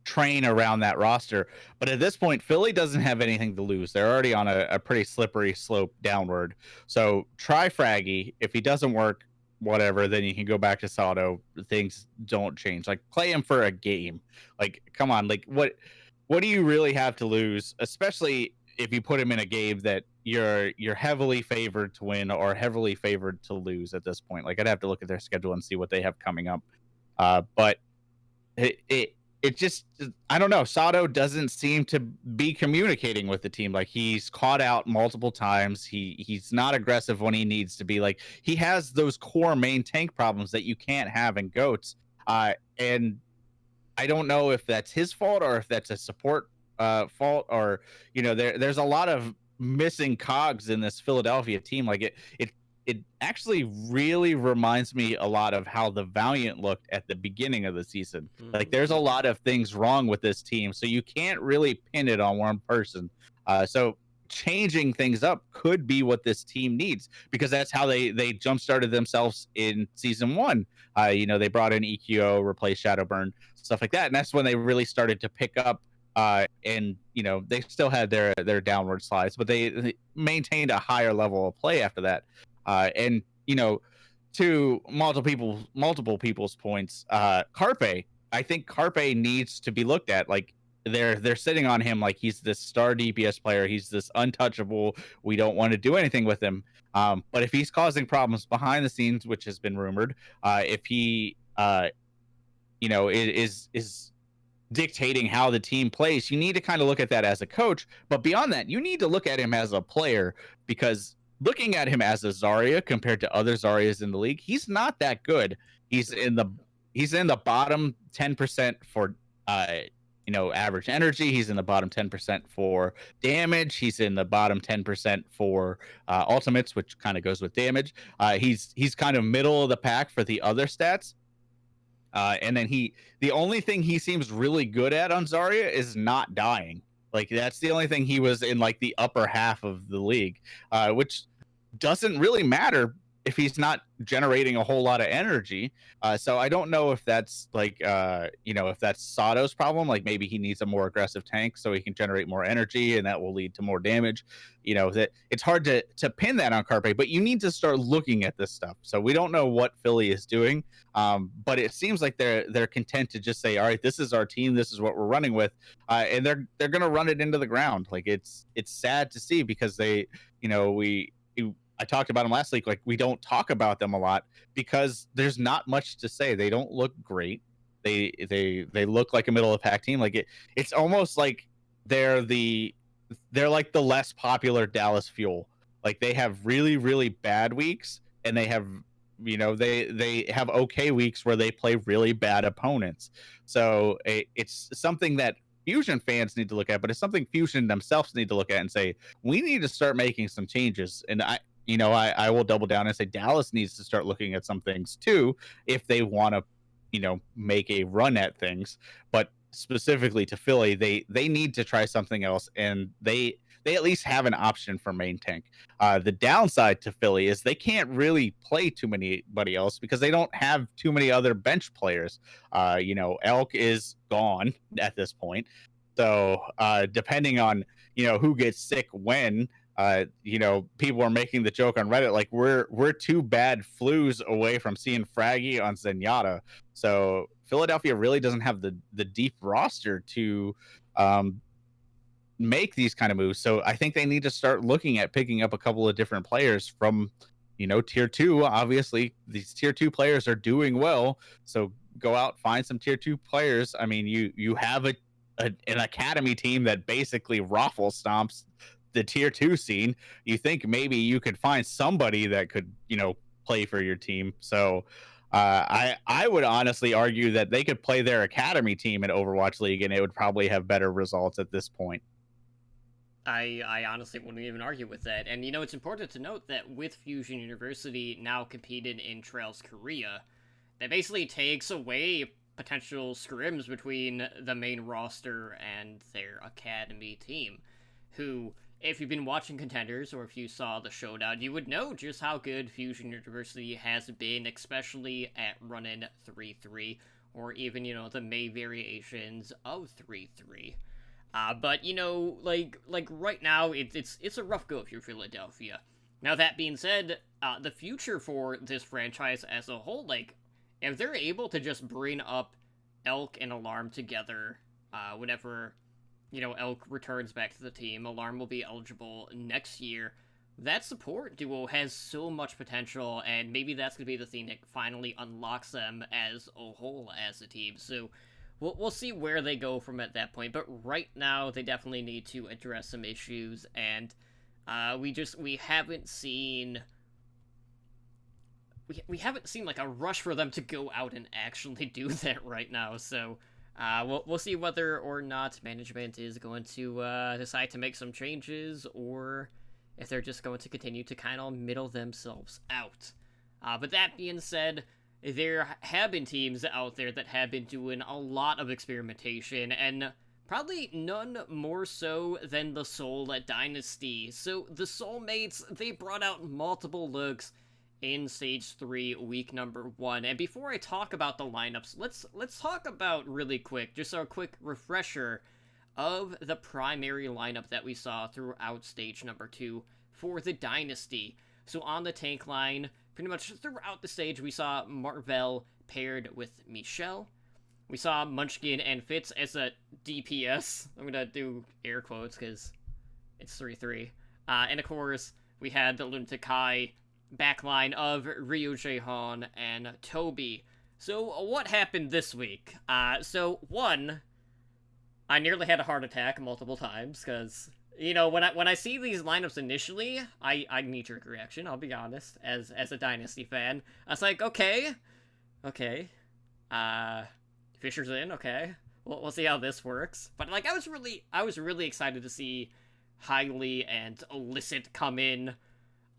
train around that roster. But at this point, Philly doesn't have anything to lose. They're already on a pretty slippery slope downward. So try Fraggy. If he doesn't work, whatever, then you can go back to Sato. Things don't change. Like, play him for a game. Like, come on. Like, what do you really have to lose, especially if you put him in a game that you're heavily favored to win or heavily favored to lose at this point? Like, I'd have to look at their schedule and see what they have coming up. But it just, I don't know. Sato doesn't seem to be communicating with the team. Like, he's caught out multiple times. He's not aggressive when he needs to be. Like, he has those core main tank problems that you can't have in GOATs. And I don't know if that's his fault or if that's a support fault, or there's a lot of missing cogs in this Philadelphia team. Like, it actually really reminds me a lot of how the Valiant looked at the beginning of the season. Like, there's a lot of things wrong with this team, so you can't really pin it on one person. So changing things up could be what this team needs, because that's how they jump started themselves in season 1. They brought in EQO, replaced Shadowburn, stuff like that, and that's when they really started to pick up And they still had their downward slides, but they maintained a higher level of play after that. And to multiple people's points, Carpe. I think Carpe needs to be looked at. Like they're sitting on him like he's this star DPS player. He's this untouchable. We don't want to do anything with him. But if he's causing problems behind the scenes, which has been rumored, if he is dictating how the team plays, you need to kind of look at that as a coach. But beyond that, you need to look at him as a player, because looking at him as a Zarya compared to other Zaryas in the league, he's not that good. He's in the bottom 10% for average energy. He's in the bottom 10% for damage. He's in the bottom 10% for ultimates, which kind of goes with damage. He's kind of middle of the pack for the other stats. And then the only thing he seems really good at on Zarya is not dying. Like that's the only thing he was in like the upper half of the league, which doesn't really matter if he's not generating a whole lot of energy. So I don't know if that's like, if that's Sato's problem. Like maybe he needs a more aggressive tank so he can generate more energy, and that will lead to more damage. That it's hard to pin that on Carpe, but you need to start looking at this stuff. So we don't know what Philly is doing, but it seems like they're content to just say, all right, this is our team, this is what we're running with, and they're gonna run it into the ground. Like it's sad to see, because I talked about them last week. Like we don't talk about them a lot because there's not much to say. They don't look great. They look like a middle of the pack team. Like it's almost like they're like the less popular Dallas Fuel. Like they have really, really bad weeks, and they have they have okay weeks where they play really bad opponents. So it's something that Fusion fans need to look at, but it's something Fusion themselves need to look at and say, we need to start making some changes. And I will double down and say Dallas needs to start looking at some things too if they want to, make a run at things. But specifically to Philly, they need to try something else, and they at least have an option for main tank. The downside to Philly is they can't really play too anybody else because they don't have too many other bench players. Elk is gone at this point, so depending on who gets sick when. People are making the joke on Reddit like we're two bad flus away from seeing Fraggy on Zenyatta. So Philadelphia really doesn't have the deep roster to make these kind of moves. So I think they need to start looking at picking up a couple of different players from tier 2. Obviously these tier 2 players are doing well, so go out, find some tier 2 players. I mean, you have an academy team that basically raffle stomps the tier 2 scene. You think maybe you could find somebody that could play for your team. So I would honestly argue that they could play their academy team in Overwatch League and it would probably have better results at this point. I honestly wouldn't even argue with that. And it's important to note that with Fusion University now competed in Trails Korea, that basically takes away potential scrims between the main roster and their academy team, who, if you've been watching Contenders, or if you saw the showdown, you would know just how good Fusion University has been, especially at running 3-3, or even, the May variations of 3-3. But, like right now, it's a rough go if you're Philadelphia. Now, that being said, the future for this franchise as a whole, like, if they're able to just bring up Elk and Alarm together, whenever Elk returns back to the team, Alarm will be eligible next year. That support duo has so much potential, and maybe that's going to be the thing that finally unlocks them as a whole as a team. So we'll see where they go from at that point. But right now, they definitely need to address some issues, and we haven't seen like a rush for them to go out and actually do that right now. So we'll see whether or not management is going to decide to make some changes, or if they're just going to continue to kind of middle themselves out. But that being said, there have been teams out there that have been doing a lot of experimentation, and probably none more so than the Soul Dynasty. So the Soulmates, they brought out multiple looks in Stage 3, week number 1. And before I talk about the lineups, let's talk about really quick, just a quick refresher of the primary lineup that we saw throughout stage number 2 for the Dynasty. So on the tank line, pretty much throughout the stage, we saw Marvel paired with Michelle. We saw Munchkin and Fitz as a DPS. I'm gonna do air quotes because it's 3-3. And of course, we had the Lunatic Kai backline of Ryu Jaehan and Toby. So what happened this week? So one, I nearly had a heart attack multiple times because when I see these lineups initially, I knee-jerk reaction. I'll be honest, as a Dynasty fan, I was like, okay, Fisher's in, okay. We'll see how this works. But like, I was really excited to see Highly and Illicit come in.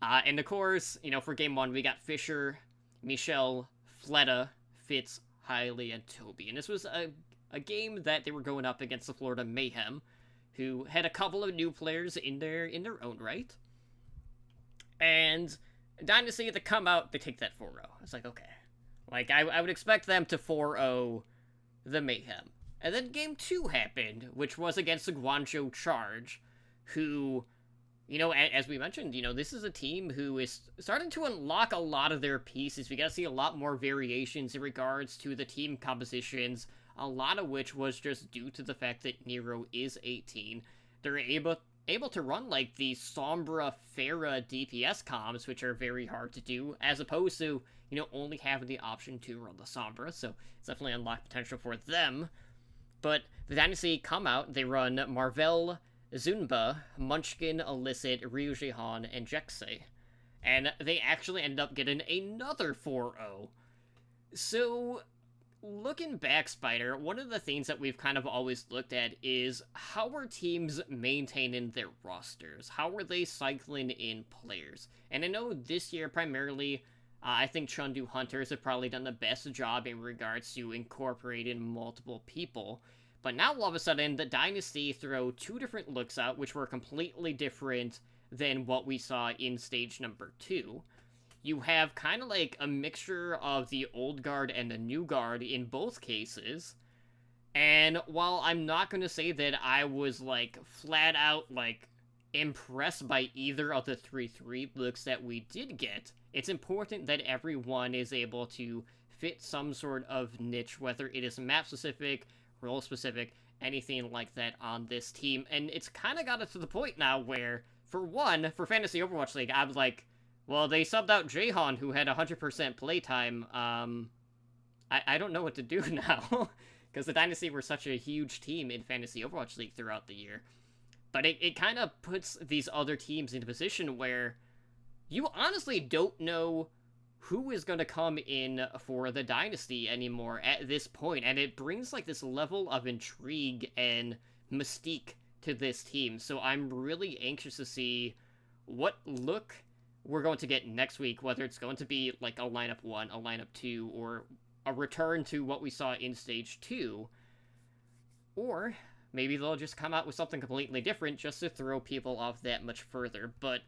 And of course, for game 1, we got Fisher, Michelle, Fleta, Fitz, Highly, and Toby. And this was a game that they were going up against the Florida Mayhem, who had a couple of new players in their own right. And Dynasty, to come out, they take that 4-0. It's like, okay. Like, I would expect them to 4-0 the Mayhem. And then game 2 happened, which was against the Guangzhou Charge, who, as we mentioned, this is a team who is starting to unlock a lot of their pieces. We got to see a lot more variations in regards to the team compositions, a lot of which was just due to the fact that Nero is 18. They're able to run, like, the Sombra Pharah DPS comms, which are very hard to do, as opposed to, only having the option to run the Sombra, so it's definitely unlocked potential for them. But the Dynasty come out, they run Marvel, Zunba, Munchkin, Illicit, Ryu Jaehan, and Jexei. And they actually ended up getting another 4-0. So, looking back, Spider, one of the things that we've kind of always looked at is how are teams maintaining their rosters? How are they cycling in players? And I know this year, primarily, I think Chengdu Hunters have probably done the best job in regards to incorporating multiple people. But now, all of a sudden, the Dynasty throw 2 different looks out, which were completely different than what we saw in stage number 2. You have kind of like a mixture of the old guard and the new guard in both cases. And while I'm not going to say that I was, like, flat out, like, impressed by either of the 3-3 looks that we did get, it's important that everyone is able to fit some sort of niche, whether it is map-specific, role-specific, anything like that on this team. And it's kind of got it to the point now where, for Fantasy Overwatch League, I was like, well, they subbed out Jaehan, who had 100% playtime. I don't know what to do now, because the Dynasty were such a huge team in Fantasy Overwatch League throughout the year. But it kind of puts these other teams in a position where you honestly don't know who is going to come in for the Dynasty anymore at this point. And it brings, like, this level of intrigue and mystique to this team. So I'm really anxious to see what look we're going to get next week, whether it's going to be, like, a lineup 1, a lineup 2, or a return to what we saw in stage 2. Or maybe they'll just come out with something completely different just to throw people off that much further. But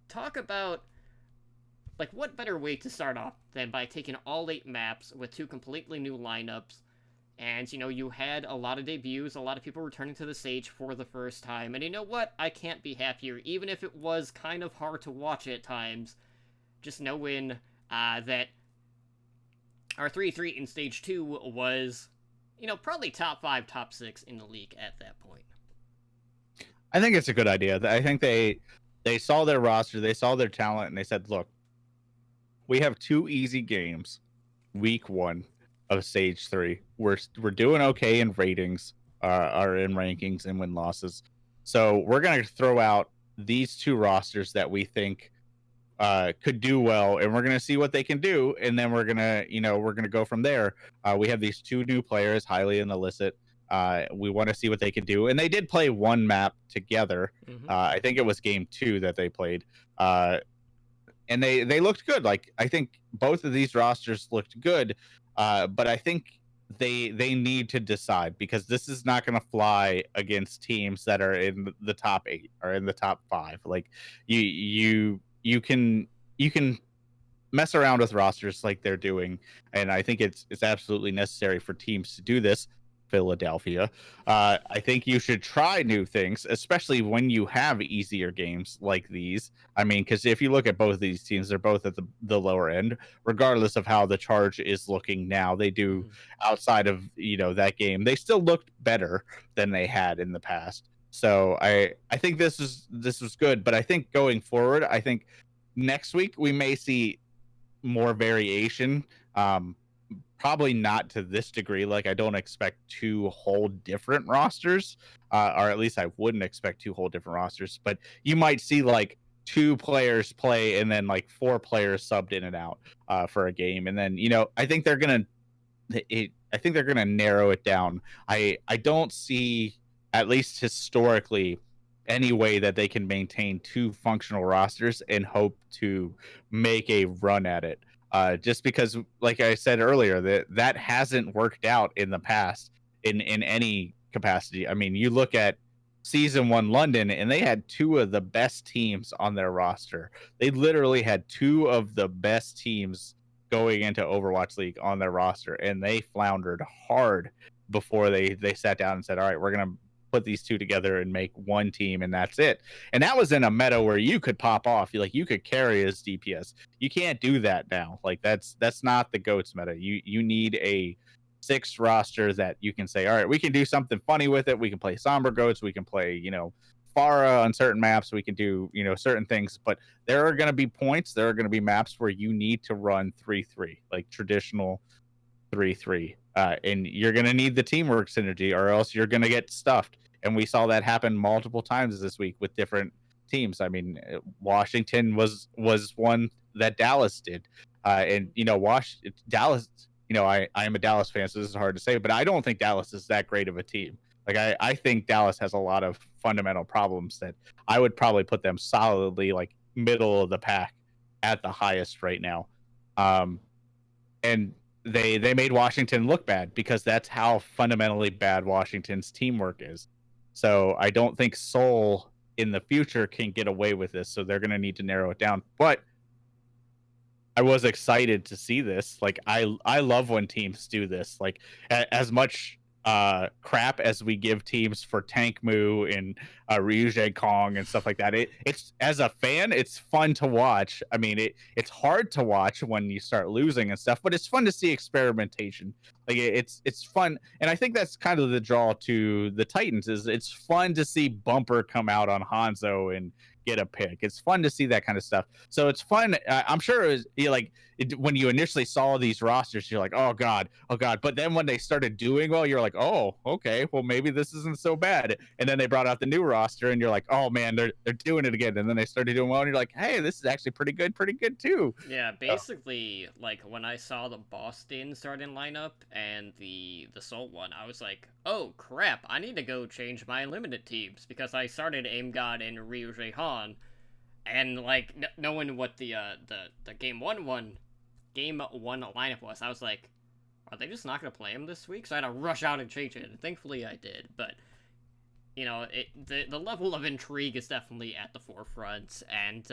talk about, like, what better way to start off than by taking all 8 maps with 2 completely new lineups. And, you had a lot of debuts, a lot of people returning to the stage for the first time. And you know what? I can't be happier, even if it was kind of hard to watch at times. Just knowing that our 3-3 in stage 2 was, probably top 5, top 6 in the league at that point. I think it's a good idea. I think they saw their roster, they saw their talent, and they said, look, we have 2 easy games week 1 of stage 3. We're doing okay in ratings, or in rankings and win losses. So we're going to throw out these 2 rosters that we think could do well, and we're going to see what they can do, and then we're going to go from there. We have these 2 new players, Highly and Illicit. We want to see what they can do, and they did play 1 map together. Mm-hmm. I think it was game 2 that they played, and they looked good. Like, I think both of these rosters looked good, but I think they need to decide, because this is not going to fly against teams that are in the top 8 or in the top 5. Like, you can mess around with rosters like they're doing, and I think it's absolutely necessary for teams to do this. Philadelphia. I think you should try new things, especially when you have easier games like these. I mean, because if you look at both of these teams, they're both at the lower end, regardless of how the Charge is looking now. They do outside of that game, they still looked better than they had in the past. So I think this was good, but I think going forward, I think next week we may see more variation. Probably not to this degree. Like, I don't expect two whole different rosters, or at least I wouldn't expect two whole different rosters. But you might see like two players play and then like four players subbed in and out for a game, and then I think they're gonna I think they're gonna narrow it down. I don't see, at least historically, any way that they can maintain two functional rosters and hope to make a run at it. Just because, like I said earlier, that hasn't worked out in the past in any capacity. I mean, you look at season one London, and they had two of the best teams on their roster. They literally had two of the best teams going into Overwatch League on their roster, and they floundered hard before they sat down and said, all right, we're gonna put these two together and make one team, and that's it. And that was in a meta where you could pop off, you could carry as DPS. You can't do that now. Like, that's not the GOATS meta. You need a six roster that you can say, all right, we can do something funny with it. We can play Somber Goats, we can play Pharah on certain maps, we can do certain things, but there are going to be points, there are going to be maps where you need to run 3-3, like traditional 3-3, and you're going to need the teamwork synergy, or else you're going to get stuffed. And we saw that happen multiple times this week with different teams. I mean, Washington was one that Dallas did, and Dallas. I am a Dallas fan, so this is hard to say, but I don't think Dallas is that great of a team. Like, I think Dallas has a lot of fundamental problems that I would probably put them solidly like middle of the pack at the highest right now. And they made Washington look bad because that's how fundamentally bad Washington's teamwork is. So I don't think Seoul in the future can get away with this. So they're going to need to narrow it down. But I was excited to see this. Like, I love when teams do this. Like, as much crap as we give teams for Tank Moo and Ryuje Kong and stuff like that, it's, as a fan, it's fun to watch. I mean, it's hard to watch when you start losing and stuff, but it's fun to see experimentation. Like, it's fun, and I think that's kind of the draw to the Titans, is it's fun to see Bumper come out on Hanzo and get a pick. It's fun to see that kind of stuff. So it's fun. I'm sure it was when you initially saw these rosters, you're like, oh god. But then when they started doing well, you're like, oh, okay, well, maybe this isn't so bad. And then they brought out the new roster, and you're like, oh man, they're doing it again. And then they started doing well, and you're like, hey, this is actually pretty good too. Yeah, basically, like, when I saw the Boston starting lineup and the Seoul one, I was like, oh crap, I need to go change my limited teams, because I started Aim God and Ryuje Han, and like knowing what the game one lineup was, I was like, are they just not gonna play him this week? So I had to rush out and change it, and thankfully I did. But the level of intrigue is definitely at the forefront, and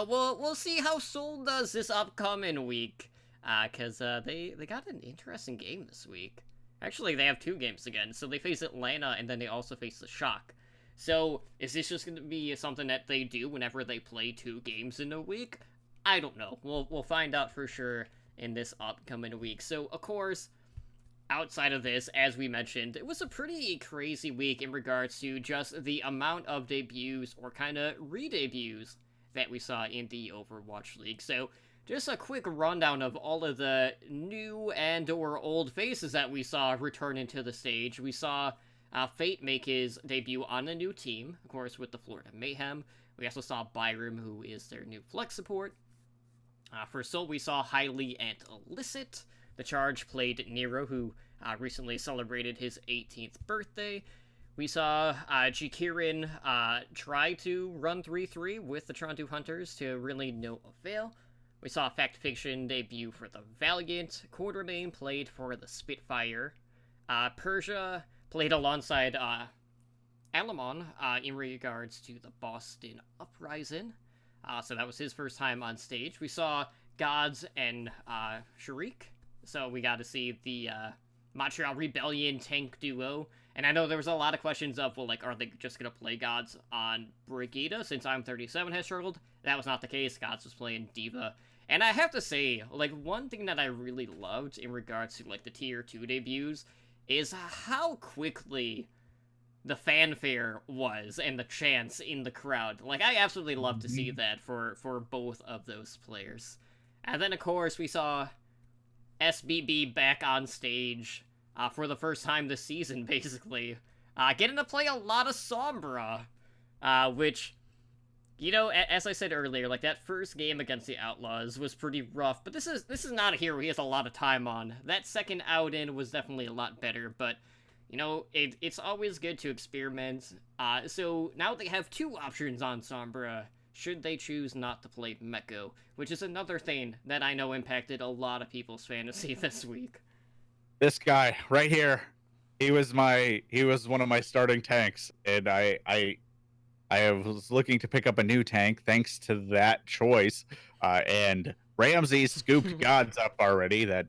we'll see how Seoul does this upcoming week, because they got an interesting game this week. Actually, they have two games again, so they face Atlanta, and then they also face the Shock. So, is this just going to be something that they do whenever they play two games in a week? I don't know. We'll find out for sure in this upcoming week. So, of course, outside of this, as we mentioned, it was a pretty crazy week in regards to just the amount of debuts, or kind of re-debuts, that we saw in the Overwatch League. So, just a quick rundown of all of the new and or old faces that we saw return into the stage. We saw Fate make his debut on a new team, of course, with the Florida Mayhem. We also saw Byram, who is their new flex support. For Seoul, we saw Hylie and Illicit. The Charge played Nero, who recently celebrated his 18th birthday. We saw Jikirin try to run 3-3 with the Trondu Hunters to really no avail. We saw Fact Fiction debut for the Valiant. Quartermain played for the Spitfire. Persia played alongside Alamon in regards to the Boston Uprising. So that was his first time on stage. We saw Gods and Sharik. So we got to see the Montreal Rebellion tank duo. And I know there was a lot of questions of, well, like, are they just going to play Gods on Brigida since I'm 37 has struggled? That was not the case. Gods was playing Diva. And I have to say, like, one thing that I really loved in regards to, like, the Tier 2 debuts is how quickly the fanfare was and the chants in the crowd. Like, I absolutely love to see that for both of those players. And then, of course, we saw SBB back on stage for the first time this season, basically. Getting to play a lot of Sombra, which, you know, as I said earlier, like, that first game against the Outlaws was pretty rough, but this is not a hero he has a lot of time on. That second out-in was definitely a lot better, but, you know, it's always good to experiment. So now they have two options on Sombra, should they choose not to play Meko, which is another thing that I know impacted a lot of people's fantasy this week. This guy right here, he was one of my starting tanks, and I was looking to pick up a new tank thanks to that choice. And Ramsey scooped Gods up already, that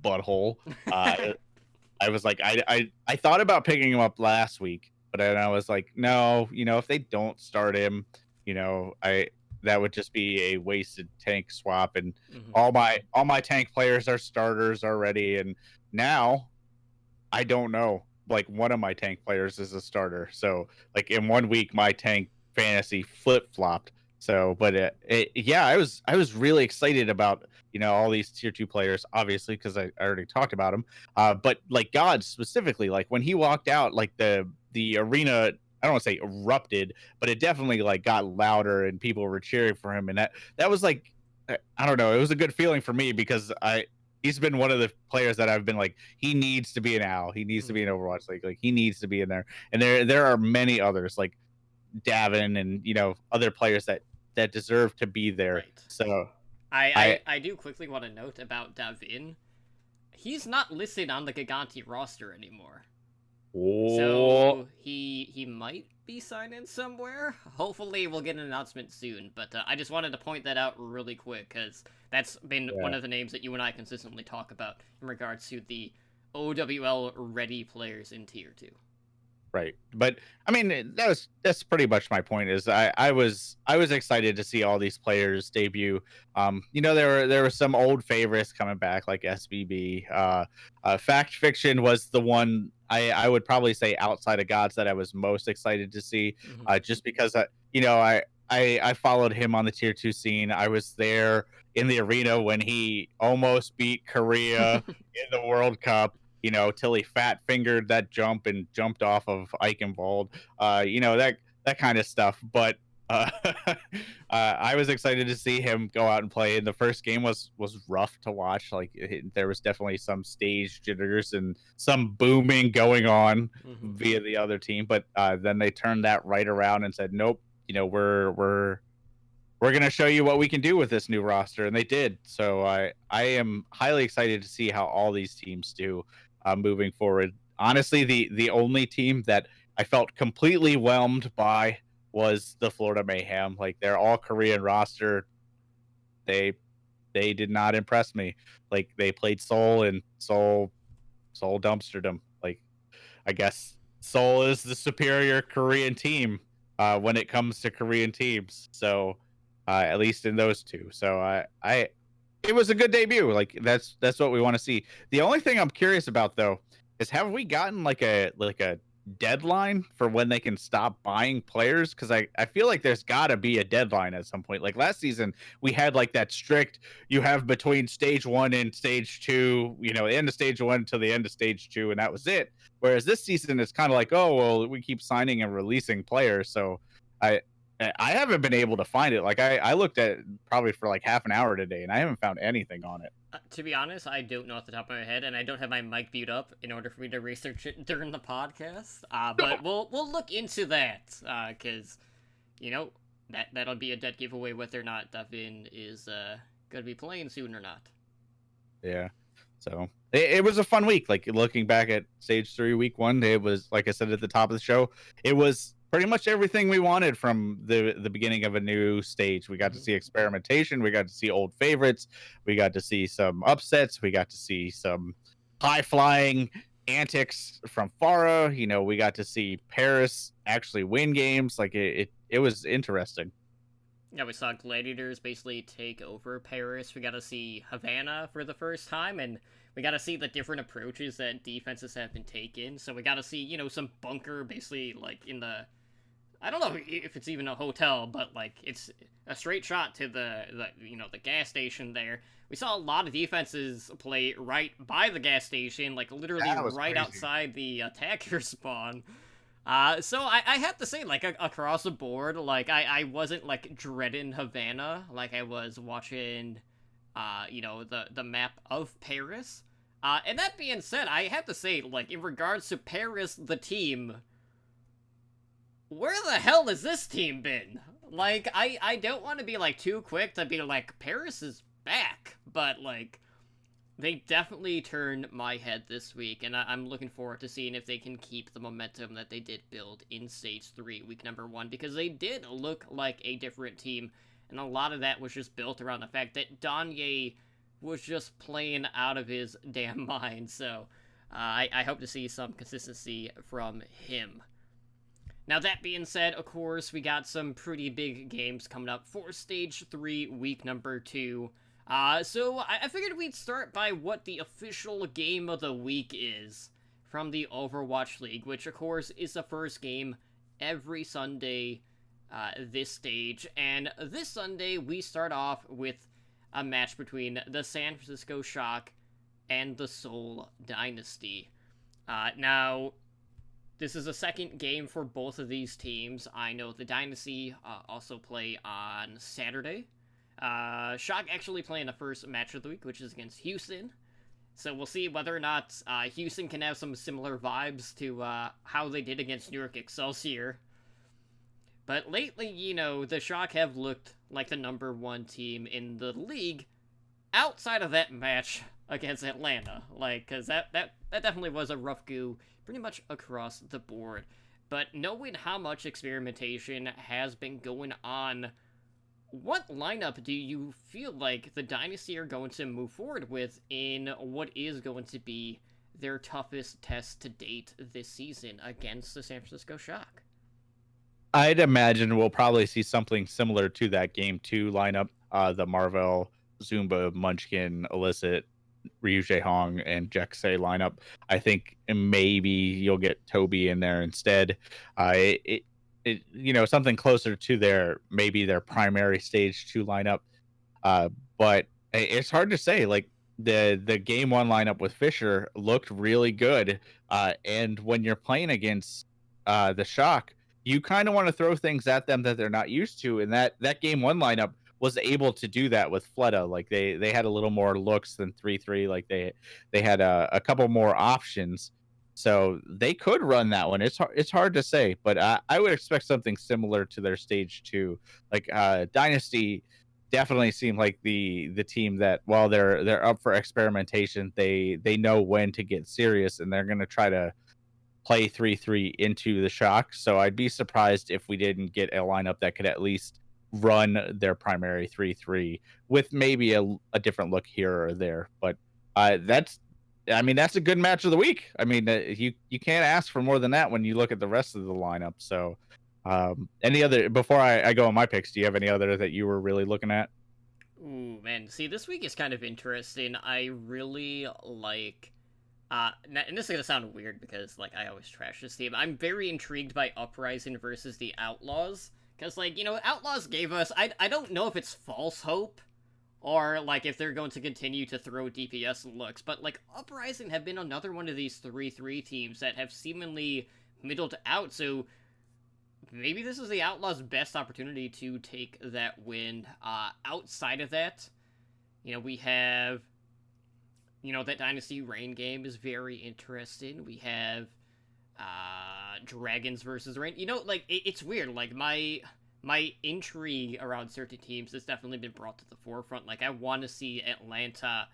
butthole. I was like, I thought about picking him up last week, but then I was like, no, you know, if they don't start him, you know, that would just be a wasted tank swap. And all my tank players are starters already, and now I don't know. Like, one of my tank players is a starter, so like in 1 week my tank fantasy flip-flopped. So but yeah, I was really excited about, you know, all these tier 2 players, obviously, because I already talked about him, but like God specifically, like when he walked out, like the arena, I don't want to say erupted, but it definitely like got louder and people were cheering for him, and that was like, I don't know, it was a good feeling for me because he's been one of the players that I've been like, he needs to be an OWL. He needs to be in Overwatch League. Like, he needs to be in there. And there are many others like Davin and, you know, other players that deserve to be there. Right. So I do quickly want to note about Davin. He's not listed on the Giganti roster anymore. So he might be signed in somewhere. Hopefully we'll get an announcement soon, but I just wanted to point that out really quick because that's been one of the names that you and I consistently talk about in regards to the OWL ready players in tier 2. Right. But I mean, that's pretty much my point. Is I was excited to see all these players debut. You know, there were some old favorites coming back, like SBB. Fact Fiction was the one I would probably say outside of Gods that I was most excited to see, just because you know, I followed him on the tier 2 scene. I was there in the arena when he almost beat Korea in the World Cup, you know, till he fat fingered that jump and jumped off of Eichenwald, you know, that kind of stuff. But I was excited to see him go out and play. And the first game was rough to watch. Like, there was definitely some stage jitters and some booming going on via the other team. But then they turned that right around and said, nope, you know, we're going to show you what we can do with this new roster. And they did. So I am highly excited to see how all these teams do moving forward. Honestly, the only team that I felt completely whelmed by was the Florida Mayhem. Like, their all Korean roster, they did not impress me. Like, they played Seoul and Seoul dumpstered them. Like, I guess Seoul is the superior Korean team when it comes to Korean teams. So at least in those two. So it was a good debut. Like, that's what we want to see. The only thing I'm curious about, though, is have we gotten like a deadline for when they can stop buying players? Because I feel like there's got to be a deadline at some point. Like last season, we had like that strict, you have between stage 1 and stage 2, you know, the end of stage 1 to the end of stage 2, and that was it. Whereas this season, it's kind of like, oh, well, we keep signing and releasing players. So I haven't been able to find it. Like, I looked at it probably for like half an hour today, and I haven't found anything on it. To be honest, I don't know off the top of my head, and I don't have my mic mute up in order for me to research it during the podcast. But we'll look into that, because, you know, that'll be a dead giveaway whether or not Davin is going to be playing soon or not. Yeah. So it was a fun week. Like, looking back at stage 3, week 1, it was, like I said at the top of the show, it was pretty much everything we wanted from the beginning of a new stage. We got to see experimentation. We got to see old favorites. We got to see some upsets. We got to see some high-flying antics from Farah. You know, we got to see Paris actually win games. Like it was interesting. Yeah, we saw Gladiators basically take over Paris. We got to see Havana for the first time, and we got to see the different approaches that defenses have been taken. So we got to see, you know, some bunker basically like in the, I don't know if it's even a hotel, but like it's a straight shot to the you know, the gas station there. We saw a lot of defenses play right by the gas station, like literally That was right crazy. outside the attacker spawn. So I have to say, like, across the board, like, I wasn't, like, dreading Havana, like I was watching, you know, the map of Paris. And that being said, I have to say, like, in regards to Paris, the team, where the hell has this team been? Like, I don't want to be, like, too quick to be like, Paris is back, but, like, they definitely turned my head this week, and I'm looking forward to seeing if they can keep the momentum that they did build in Stage 3, week number 1, because they did look like a different team, and a lot of that was just built around the fact that Danye was just playing out of his damn mind, so I hope to see some consistency from him. Now, that being said, of course, we got some pretty big games coming up for Stage 3, week number 2. So I figured we'd start by what the official game of the week is from the Overwatch League, which of course is the first game every Sunday, this stage. And this Sunday, we start off with a match between the San Francisco Shock and the Seoul Dynasty. Now, this is a second game for both of these teams. I know the Dynasty also play on Saturday. Shock actually playing the first match of the week, which is against Houston. So we'll see whether or not Houston can have some similar vibes to how they did against New York Excelsior. But lately, you know, the Shock have looked like the number 1 team in the league outside of that match against Atlanta. Like, because that definitely was a rough go pretty much across the board. But knowing how much experimentation has been going on, what lineup do you feel like the Dynasty are going to move forward with in what is going to be their toughest test to date this season against the San Francisco Shock? I'd imagine we'll probably see something similar to that game 2 lineup. The Marvel, Zumba, Munchkin, Illicit, Ryu Hong, and Jexay lineup. I think maybe you'll get Toby in there instead. You know, something closer to their primary stage 2 lineup. But it's hard to say. Like the game 1 lineup with Fisher looked really good. And when you're playing against the Shock, you kind of want to throw things at them that they're not used to. And that game 1 lineup was able to do that with Fleta. Like they had a little more looks than 3-3. Like they had a couple more options. So they could run that one. It's hard to say, but I would expect something similar to their stage 2. Like Dynasty definitely seemed like the team that, while they're up for experimentation, they know when to get serious, and they're going to try to play 3-3 into the Shock. So I'd be surprised if we didn't get a lineup that could at least run their primary 3-3 with maybe a different look here or there. But that's a good match of the week. I mean, you can't ask for more than that when you look at the rest of the lineup. So any other, before I go on my picks, do you have any other that you were really looking at? Ooh, man. See, this week is kind of interesting. I really like... and this is gonna sound weird because, like, I always trash this team. I'm very intrigued by Uprising versus the Outlaws. Because, like, you know, Outlaws gave us... I don't know if it's false hope, or, like, if they're going to continue to throw DPS looks, but, like, Uprising have been another one of these 3-3 teams that have seemingly middled out, so maybe this is the Outlaws' best opportunity to take that win. Outside of that, you know, we have... You know, that Dynasty Rain game is very interesting. We have Dragons versus Rain. You know, like, it's weird. Like, my intrigue around certain teams has definitely been brought to the forefront. Like, I want to see Atlanta,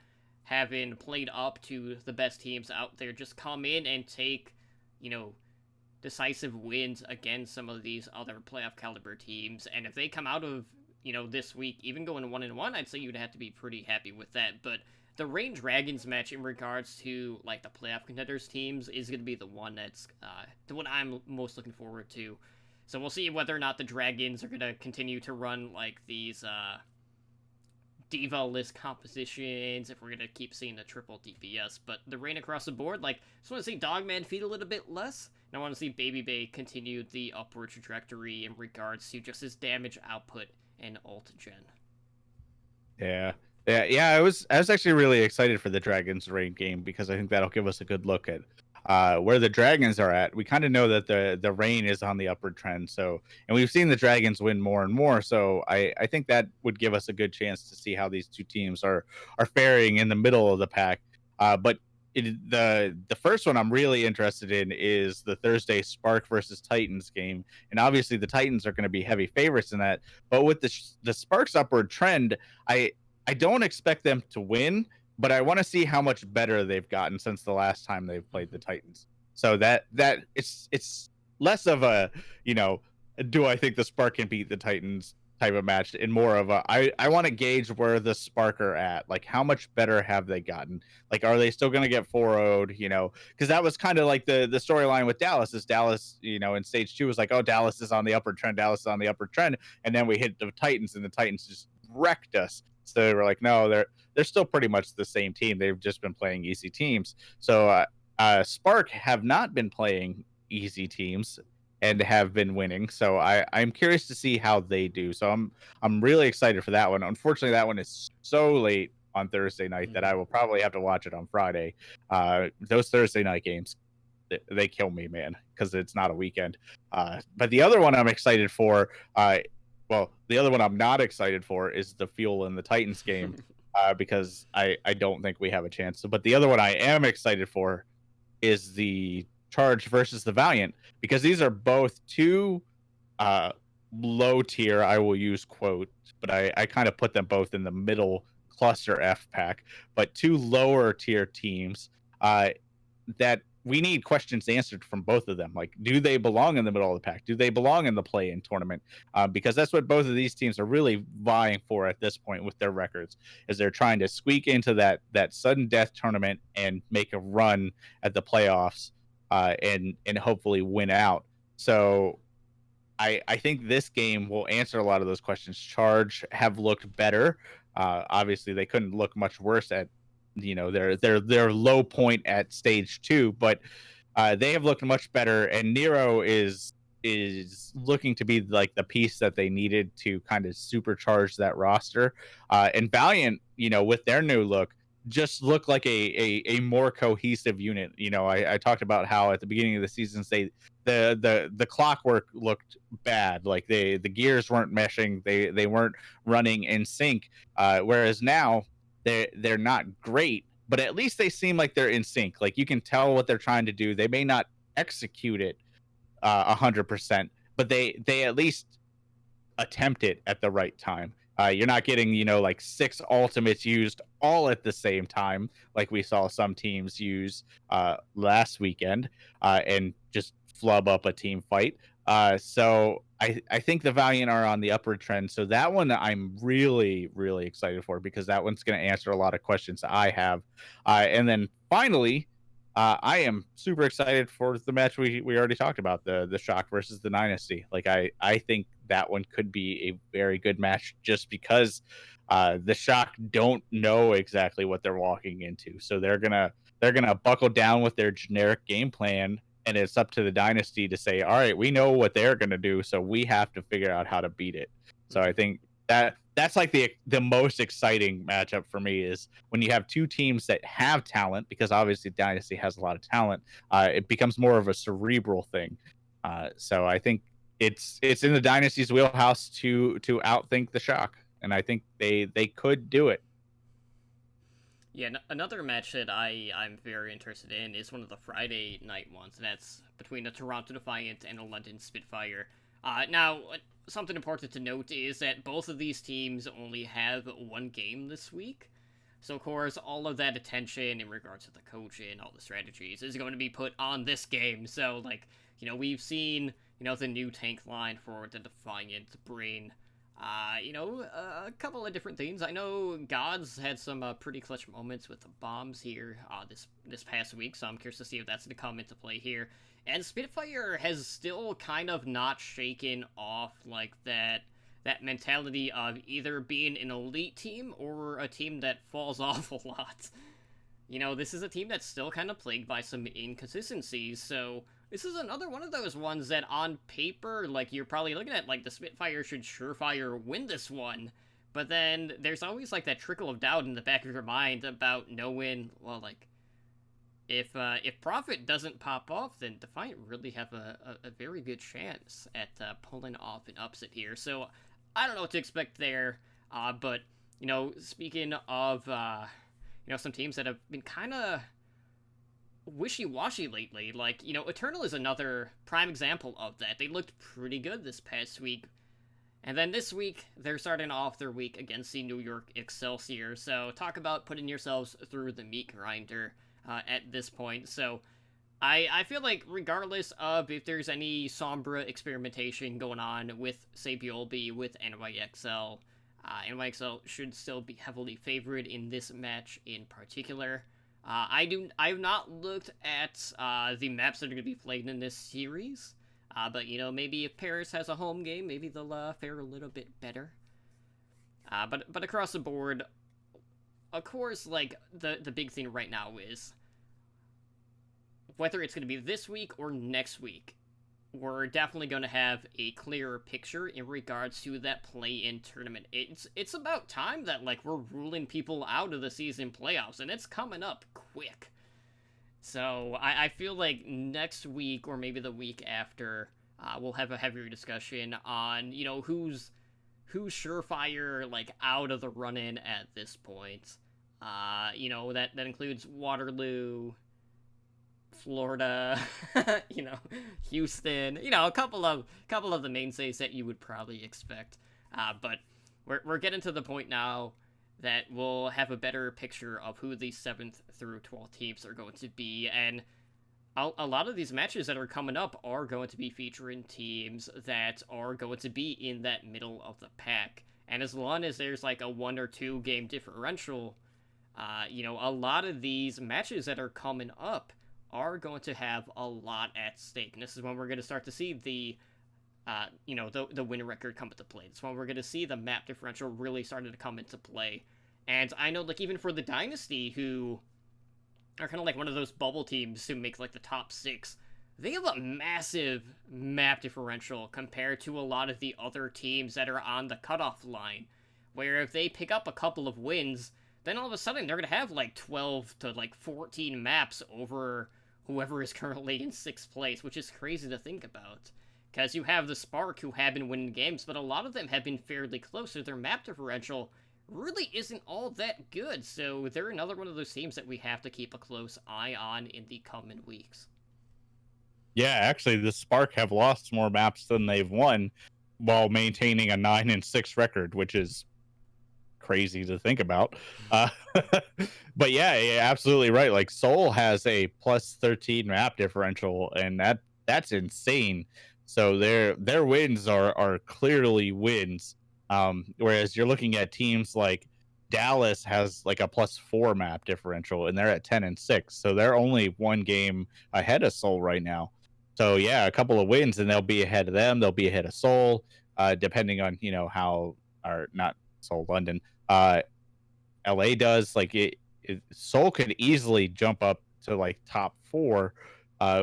having played up to the best teams out there, just come in and take, you know, decisive wins against some of these other playoff caliber teams. And if they come out of, you know, this week, even going 1-1, I'd say you'd have to be pretty happy with that. But the Rain Dragons match in regards to like the playoff contenders teams is going to be the one that's the one I'm most looking forward to. So we'll see whether or not the Dragons are going to continue to run like these diva list compositions, if we're going to keep seeing the triple DPS. But the Rain across the board, like, I just want to see Dogman feed a little bit less, and I want to see Baby Bay continue the upward trajectory in regards to just his damage output and ult gen. Yeah. I was actually really excited for the Dragons Rain game because I think that'll give us a good look at where the Dragons are at. We kind of know that the Rain is on the upward trend, so, and we've seen the Dragons win more and more. So I think that would give us a good chance to see how these two teams are faring in the middle of the pack. But the first one I'm really interested in is the Thursday Spark versus Titans game, and obviously the Titans are going to be heavy favorites in that. But with the Sparks upward trend, I don't expect them to win, but I want to see how much better they've gotten since the last time they've played the Titans. So that it's less of a, do I think the Spark can beat the Titans type of match, and more of a I want to gauge where the Spark are at. Like, how much better have they gotten? Like, are they still going to get 4-0'd, because that was kind of like the storyline with Dallas. Is Dallas, in stage 2 was like, oh, Dallas is on the upward trend, and then we hit the Titans, and the Titans just wrecked us. So they were like, no, they're still pretty much the same team. They've just been playing easy teams. So Spark have not been playing easy teams and have been winning. So I'm curious to see how they do. So I'm really excited for that one. Unfortunately, that one is so late on Thursday night that I will probably have to watch it on Friday. Those Thursday night games, they kill me, man, because it's not a weekend. But the other one I'm excited for, the other one I'm not excited for is the Fuel and the Titans game, because I don't think we have a chance. But the other one I am excited for is the Charge versus the Valiant, because these are both two low tier, I will use quote, but I kind of put them both in the middle cluster F pack, but two lower tier teams that we need questions answered from both of them. Like, do they belong in the middle of the pack? Do they belong in the play-in tournament? Because that's what both of these teams are really vying for at this point with their records, is they're trying to squeak into that sudden death tournament and make a run at the playoffs, and hopefully win out. So I think this game will answer a lot of those questions. Charge have looked better. Obviously, they couldn't look much worse at their low point at stage 2, but they have looked much better, and Nero is looking to be like the piece that they needed to kind of supercharge that roster. And Valiant, with their new look, just look like a more cohesive unit. I talked about how at the beginning of the seasons the clockwork looked bad, like the gears weren't meshing, they weren't running in sync, whereas now they're not great, but at least they seem like they're in sync. Like, you can tell what they're trying to do. They may not execute it 100%, but they at least attempt it at the right time. You're not getting, like 6 ultimates used all at the same time, like we saw some teams use last weekend, and just flub up a team fight. So I think the Valiant are on the upward trend. So that one I'm really, really excited for, because that one's going to answer a lot of questions I have. And then finally, I am super excited for the match we already talked about, the Shock versus the Dynasty. Like, I think that one could be a very good match, just because the Shock don't know exactly what they're walking into. So they're gonna buckle down with their generic game plan, and it's up to the Dynasty to say, all right, we know what they're gonna do, so we have to figure out how to beat it. So I think that's like the most exciting matchup for me, is when you have two teams that have talent, because obviously Dynasty has a lot of talent. It becomes more of a cerebral thing. So I think it's in the Dynasty's wheelhouse to outthink the Shock, and I think they could do it. Yeah, another match that I'm very interested in is one of the Friday night ones, and that's between the Toronto Defiant and the London Spitfire. Now, something important to note is that both of these teams only have one game this week. So, of course, all of that attention in regards to the coaching, all the strategies, is going to be put on this game. So, like, we've seen, the new tank line for the Defiant bring A couple of different things. I know Gods had some pretty clutch moments with the bombs here this past week, so I'm curious to see if that's going to come into play here. And Spitfire has still kind of not shaken off like that mentality of either being an elite team or a team that falls off a lot. This is a team that's still kind of plagued by some inconsistencies, so this is another one of those ones that on paper, like, you're probably looking at, like, the Spitfire should surefire win this one, but then there's always, like, that trickle of doubt in the back of your mind about knowing, well, like, if Prophet doesn't pop off, then Defiant really have a very good chance at pulling off an upset here, so I don't know what to expect there, but, speaking of, some teams that have been kind of wishy-washy lately. Like, Eternal is another prime example of that. They looked pretty good this past week. And then this week, they're starting off their week against the New York Excelsior. So talk about putting yourselves through the meat grinder at this point. So I feel like regardless of if there's any Sombra experimentation going on with, say, Bjolby, with NYXL, NYXL should still be heavily favored in this match in particular. I've not looked at the maps that are going to be played in this series, but maybe if Paris has a home game, maybe they'll fare a little bit better. But across the board, of course, like the big thing right now is whether it's going to be this week or next week. We're definitely going to have a clearer picture in regards to that play-in tournament. It's about time that, like, we're ruling people out of the season playoffs, and it's coming up quick. So I feel like next week, or maybe the week after, we'll have a heavier discussion on, who's surefire, like, out of the run-in at this point. That includes Waterloo, Florida, Houston, a couple of the mainstays that you would probably expect. But we're getting to the point now that we'll have a better picture of who the 7th through 12th teams are going to be, and a lot of these matches that are coming up are going to be featuring teams that are going to be in that middle of the pack. And as long as there's like a 1 or 2 game differential, a lot of these matches that are coming up are going to have a lot at stake. And this is when we're going to start to see the win record come into play. This is when we're going to see the map differential really starting to come into play. And I know, like, even for the Dynasty, who are kind of like one of those bubble teams who make, like, the top 6, they have a massive map differential compared to a lot of the other teams that are on the cutoff line, where if they pick up a couple of wins, then all of a sudden they're going to have, like, 12 to, like, 14 maps over whoever is currently in 6th place, which is crazy to think about. Because you have the Spark, who have been winning games, but a lot of them have been fairly close, so their map differential really isn't all that good, so they're another one of those teams that we have to keep a close eye on in the coming weeks. Yeah, actually, the Spark have lost more maps than they've won while maintaining a 9-6 record, which is crazy to think about. But yeah, absolutely right. Like, Seoul has a plus 13 map differential, and that's insane. So their wins are clearly wins. Whereas you're looking at teams like Dallas has like a plus 4 map differential, and they're at 10-6. So they're only 1 game ahead of Seoul right now. So yeah, a couple of wins and they'll be ahead of them. They'll be ahead of Seoul, depending on how, or not Seoul, London, LA does. Like, Seoul could easily jump up to like top 4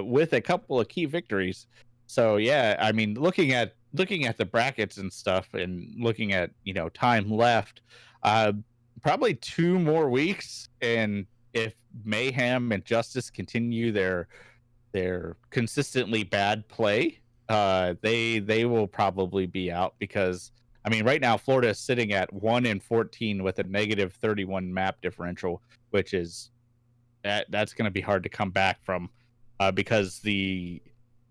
with a couple of key victories. So yeah, I mean, looking at the brackets and stuff, and looking at time left, probably 2 more weeks, and if Mayhem and Justice continue their consistently bad play, they will probably be out, because I mean, right now Florida is sitting at 1-14 with a negative 31 map differential, which is that's going to be hard to come back from, because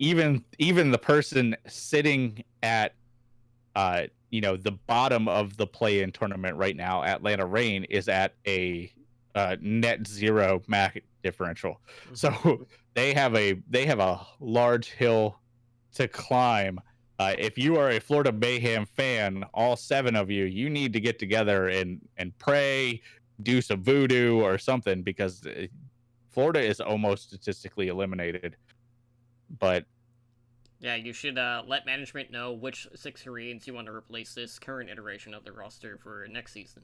even the person sitting at the bottom of the play-in tournament right now, Atlanta Reign, is at a net 0 map differential. So they have a large hill to climb If you are a Florida Mayhem fan, all 7 of you, you need to get together and pray, do some voodoo or something, because Florida is almost statistically eliminated. But Yeah, you should let management know which 6 Koreans you want to replace this current iteration of the roster for next season.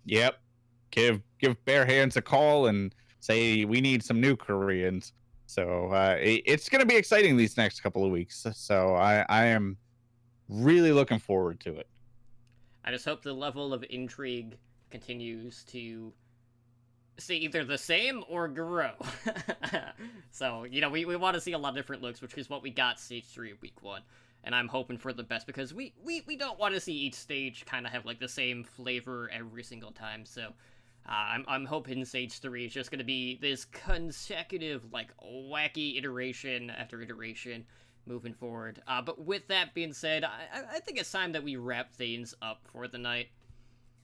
yep, give Bare Hands a call and say we need some new Koreans. So it's going to be exciting these next couple of weeks. So I am really looking forward to it. I just hope the level of intrigue continues to stay either the same or grow. So, we want to see a lot of different looks, which is what we got Stage 3 week 1. And I'm hoping for the best, because we don't want to see each stage kind of have, like, the same flavor every single time. So, I'm hoping Stage 3 is just going to be this consecutive, like, wacky iteration after iteration moving forward. But with that being said, I think it's time that we wrap things up for the night.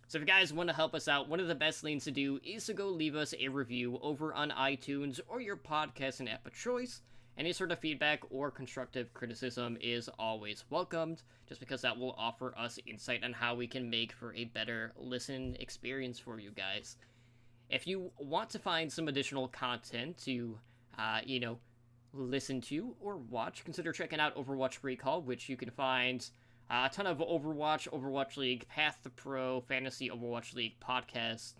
So if you guys want to help us out, one of the best things to do is to go leave us a review over on iTunes or your podcasting app of choice. Any sort of feedback or constructive criticism is always welcomed, just because that will offer us insight on how we can make for a better listen experience for you guys. If you want to find some additional content to, listen to or watch, consider checking out Overwatch Recall, which you can find a ton of Overwatch League, Path to Pro, Fantasy Overwatch League podcast,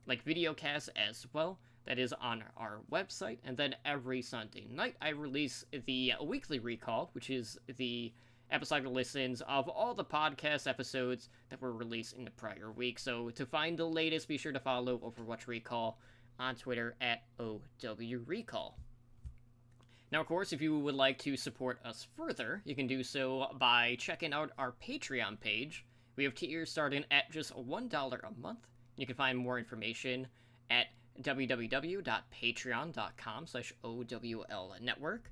like video casts as well. That is on our website. And then every Sunday night, I release the weekly recall, which is the episodic listens of all the podcast episodes that were released in the prior week. So to find the latest, be sure to follow Overwatch Recall on Twitter at OW Recall. Now, of course, if you would like to support us further, you can do so by checking out our Patreon page. We have tiers starting at just $1 a month. You can find more information at www.patreon.com/OWL Network.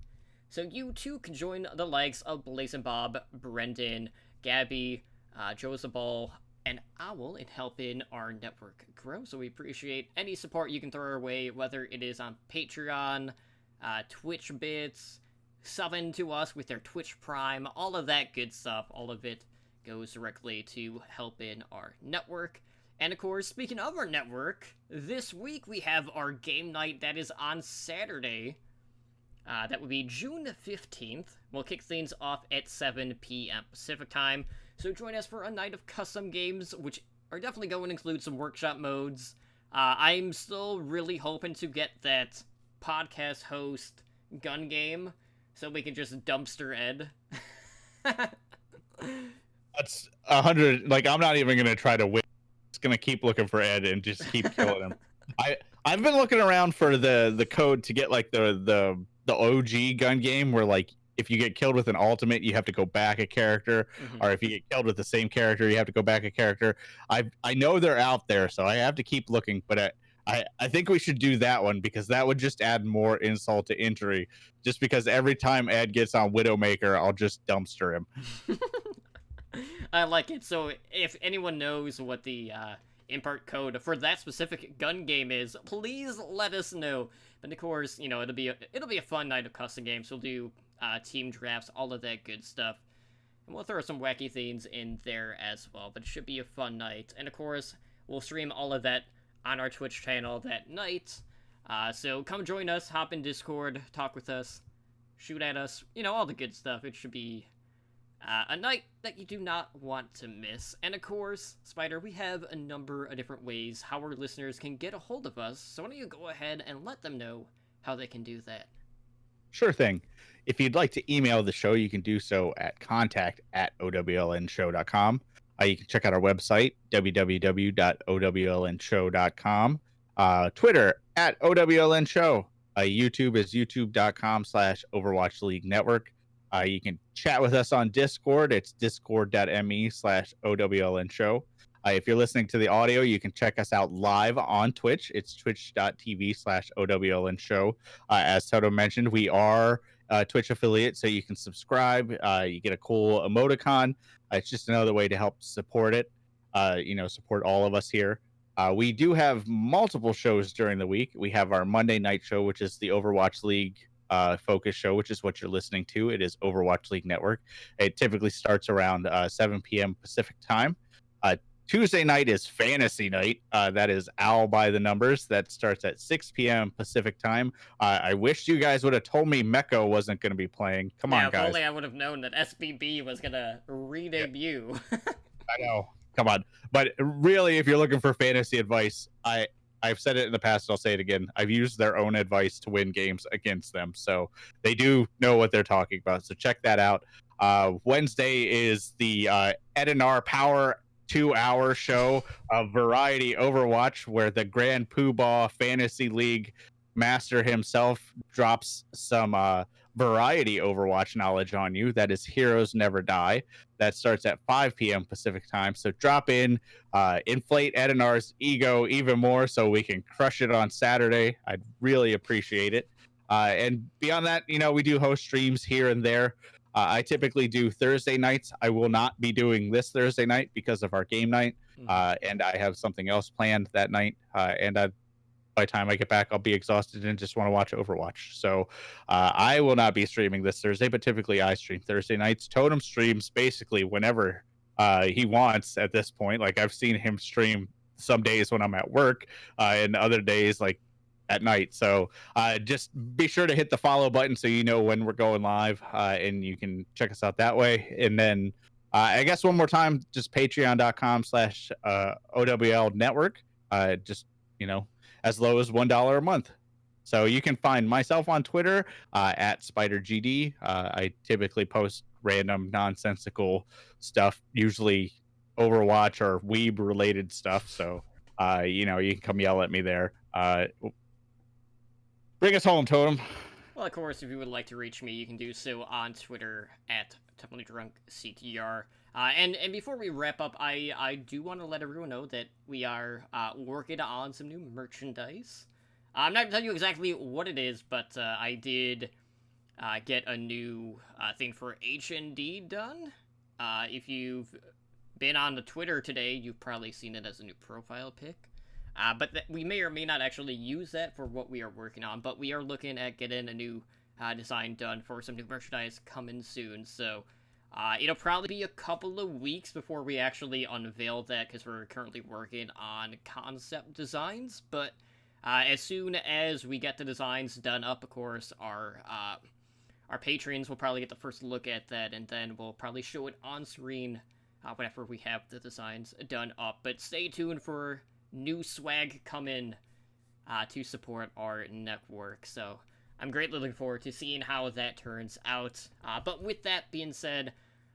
So you too can join the likes of Blaze and Bob, Brendan, Gabby, Josabal, and Owl in helping our network grow. So we appreciate any support you can throw our way, whether it is on Patreon, Twitch bits, subbing to us with their Twitch Prime, all of that good stuff. All of it goes directly to helping our network. And of course, speaking of our network, this week we have our game night that is on Saturday. That would be June 15th. We'll kick things off at 7 p.m. Pacific time. So join us for a night of custom games, which are definitely going to include some workshop modes. I'm still really hoping to get that podcast host gun game so we can just dumpster Ed. That's 100. Like, I'm not even gonna try to win. It's gonna keep looking for Ed and just keep killing him. I've been looking around for the code to get like the OG gun game where, like, if you get killed with an ultimate, you have to go back a character, or if you get killed with the same character, you have to go back a character. I know they're out there, so I have to keep looking, but I think we should do that one, because that would just add more insult to injury. Just because every time Ed gets on Widowmaker, I'll just dumpster him. I like it. So if anyone knows what the impart code for that specific gun game is, please let us know. But of course, it'll be a fun night of custom games. We'll do team drafts, all of that good stuff. And we'll throw some wacky things in there as well. But it should be a fun night. And of course, we'll stream all of that on our Twitch channel that night. So come join us, hop in Discord, talk with us, shoot at us, all the good stuff. It should be a night that you do not want to miss. And of course, Spider, we have a number of different ways how our listeners can get a hold of us. So why don't you go ahead and let them know how they can do that? Sure thing. If you'd like to email the show, you can do so at contact@owlnshow.com. You can check out our website, www.owlnshow.com. Twitter @OWLNShow. YouTube is youtube.com/Overwatch League Network. You can chat with us on Discord. It's discord.me/OWLNShow. If you're listening to the audio, you can check us out live on Twitch. It's twitch.tv/OWLNShow. As Toto mentioned, we are a Twitch affiliate, so you can subscribe. You get a cool emoticon. It's just another way to help support it, support all of us here. We do have multiple shows during the week. We have our Monday night show, which is the Overwatch League focus show, which is what you're listening to. It is Overwatch League Network. It typically starts around 7 p.m. Pacific time. Tuesday night is fantasy night. That is Owl by the Numbers. That starts at 6 p.m. Pacific time. I wish you guys would have told me Mecco wasn't going to be playing. Come on, If guys. only I would have known that SBB was gonna re-debut. I know. Come on. But really, if you're looking for fantasy advice, I've said it in the past, I'll say it again. I've used their own advice to win games against them. So they do know what they're talking about. So check that out. Wednesday is the Edinar Power 2-hour show of Variety Overwatch, where the Grand Poobah Fantasy League master himself drops some variety Overwatch knowledge on you. That is Heroes Never Die. That starts at 5 p.m. Pacific time. So drop in, inflate Edinar's ego even more so we can crush it on Saturday. I'd really appreciate it. And beyond that, we do host streams here and there. I typically do Thursday nights. I will not be doing this Thursday night because of our game night. And I have something else planned that night. And by the time I get back, I'll be exhausted and just want to watch Overwatch. So I will not be streaming this Thursday, but typically I stream Thursday nights. Totem streams basically whenever he wants at this point. Like I've seen him stream some days when I'm at work and other days like at night. So just be sure to hit the follow button so you know when we're going live and you can check us out that way. And then I guess one more time, just patreon.com/OWL network. Just, as low as $1 a month. So you can find myself on Twitter at SpiderGD. I typically post random nonsensical stuff, usually Overwatch or Weeb related stuff. So, you can come yell at me there. Bring us home, Totem. Well, of course, if you would like to reach me, you can do so on Twitter at TempleDrunkCTR. And before we wrap up, I do want to let everyone know that we are working on some new merchandise. I'm not going to tell you exactly what it is, but I did get a new thing for H&D done. If you've been on the Twitter today, you've probably seen it as a new profile pic. But we may or may not actually use that for what we are working on, but we are looking at getting a new design done for some new merchandise coming soon, so it'll probably be a couple of weeks before we actually unveil that, because we're currently working on concept designs, but as soon as we get the designs done up, of course, our patrons will probably get the first look at that, and then we'll probably show it on screen whenever we have the designs done up, but stay tuned for new swag coming to support our network, so I'm greatly looking forward to seeing how that turns out. But with that being said,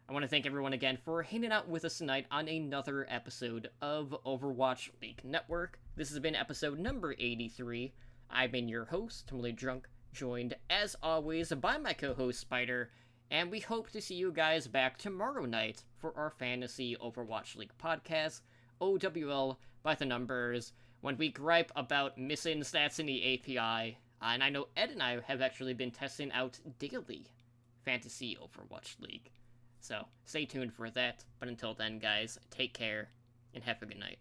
I want to thank everyone again for hanging out with us tonight on another episode of Overwatch League Network. This has been episode number 83. I've been your host, Totally Drunk, joined as always by my co-host Spider, and we hope to see you guys back tomorrow night for our Fantasy Overwatch League podcast, OWL by the Numbers, when we gripe about missing stats in the API, and I know Ed and I have actually been testing out daily Fantasy Overwatch League. So stay tuned for that, but until then guys, take care, and have a good night.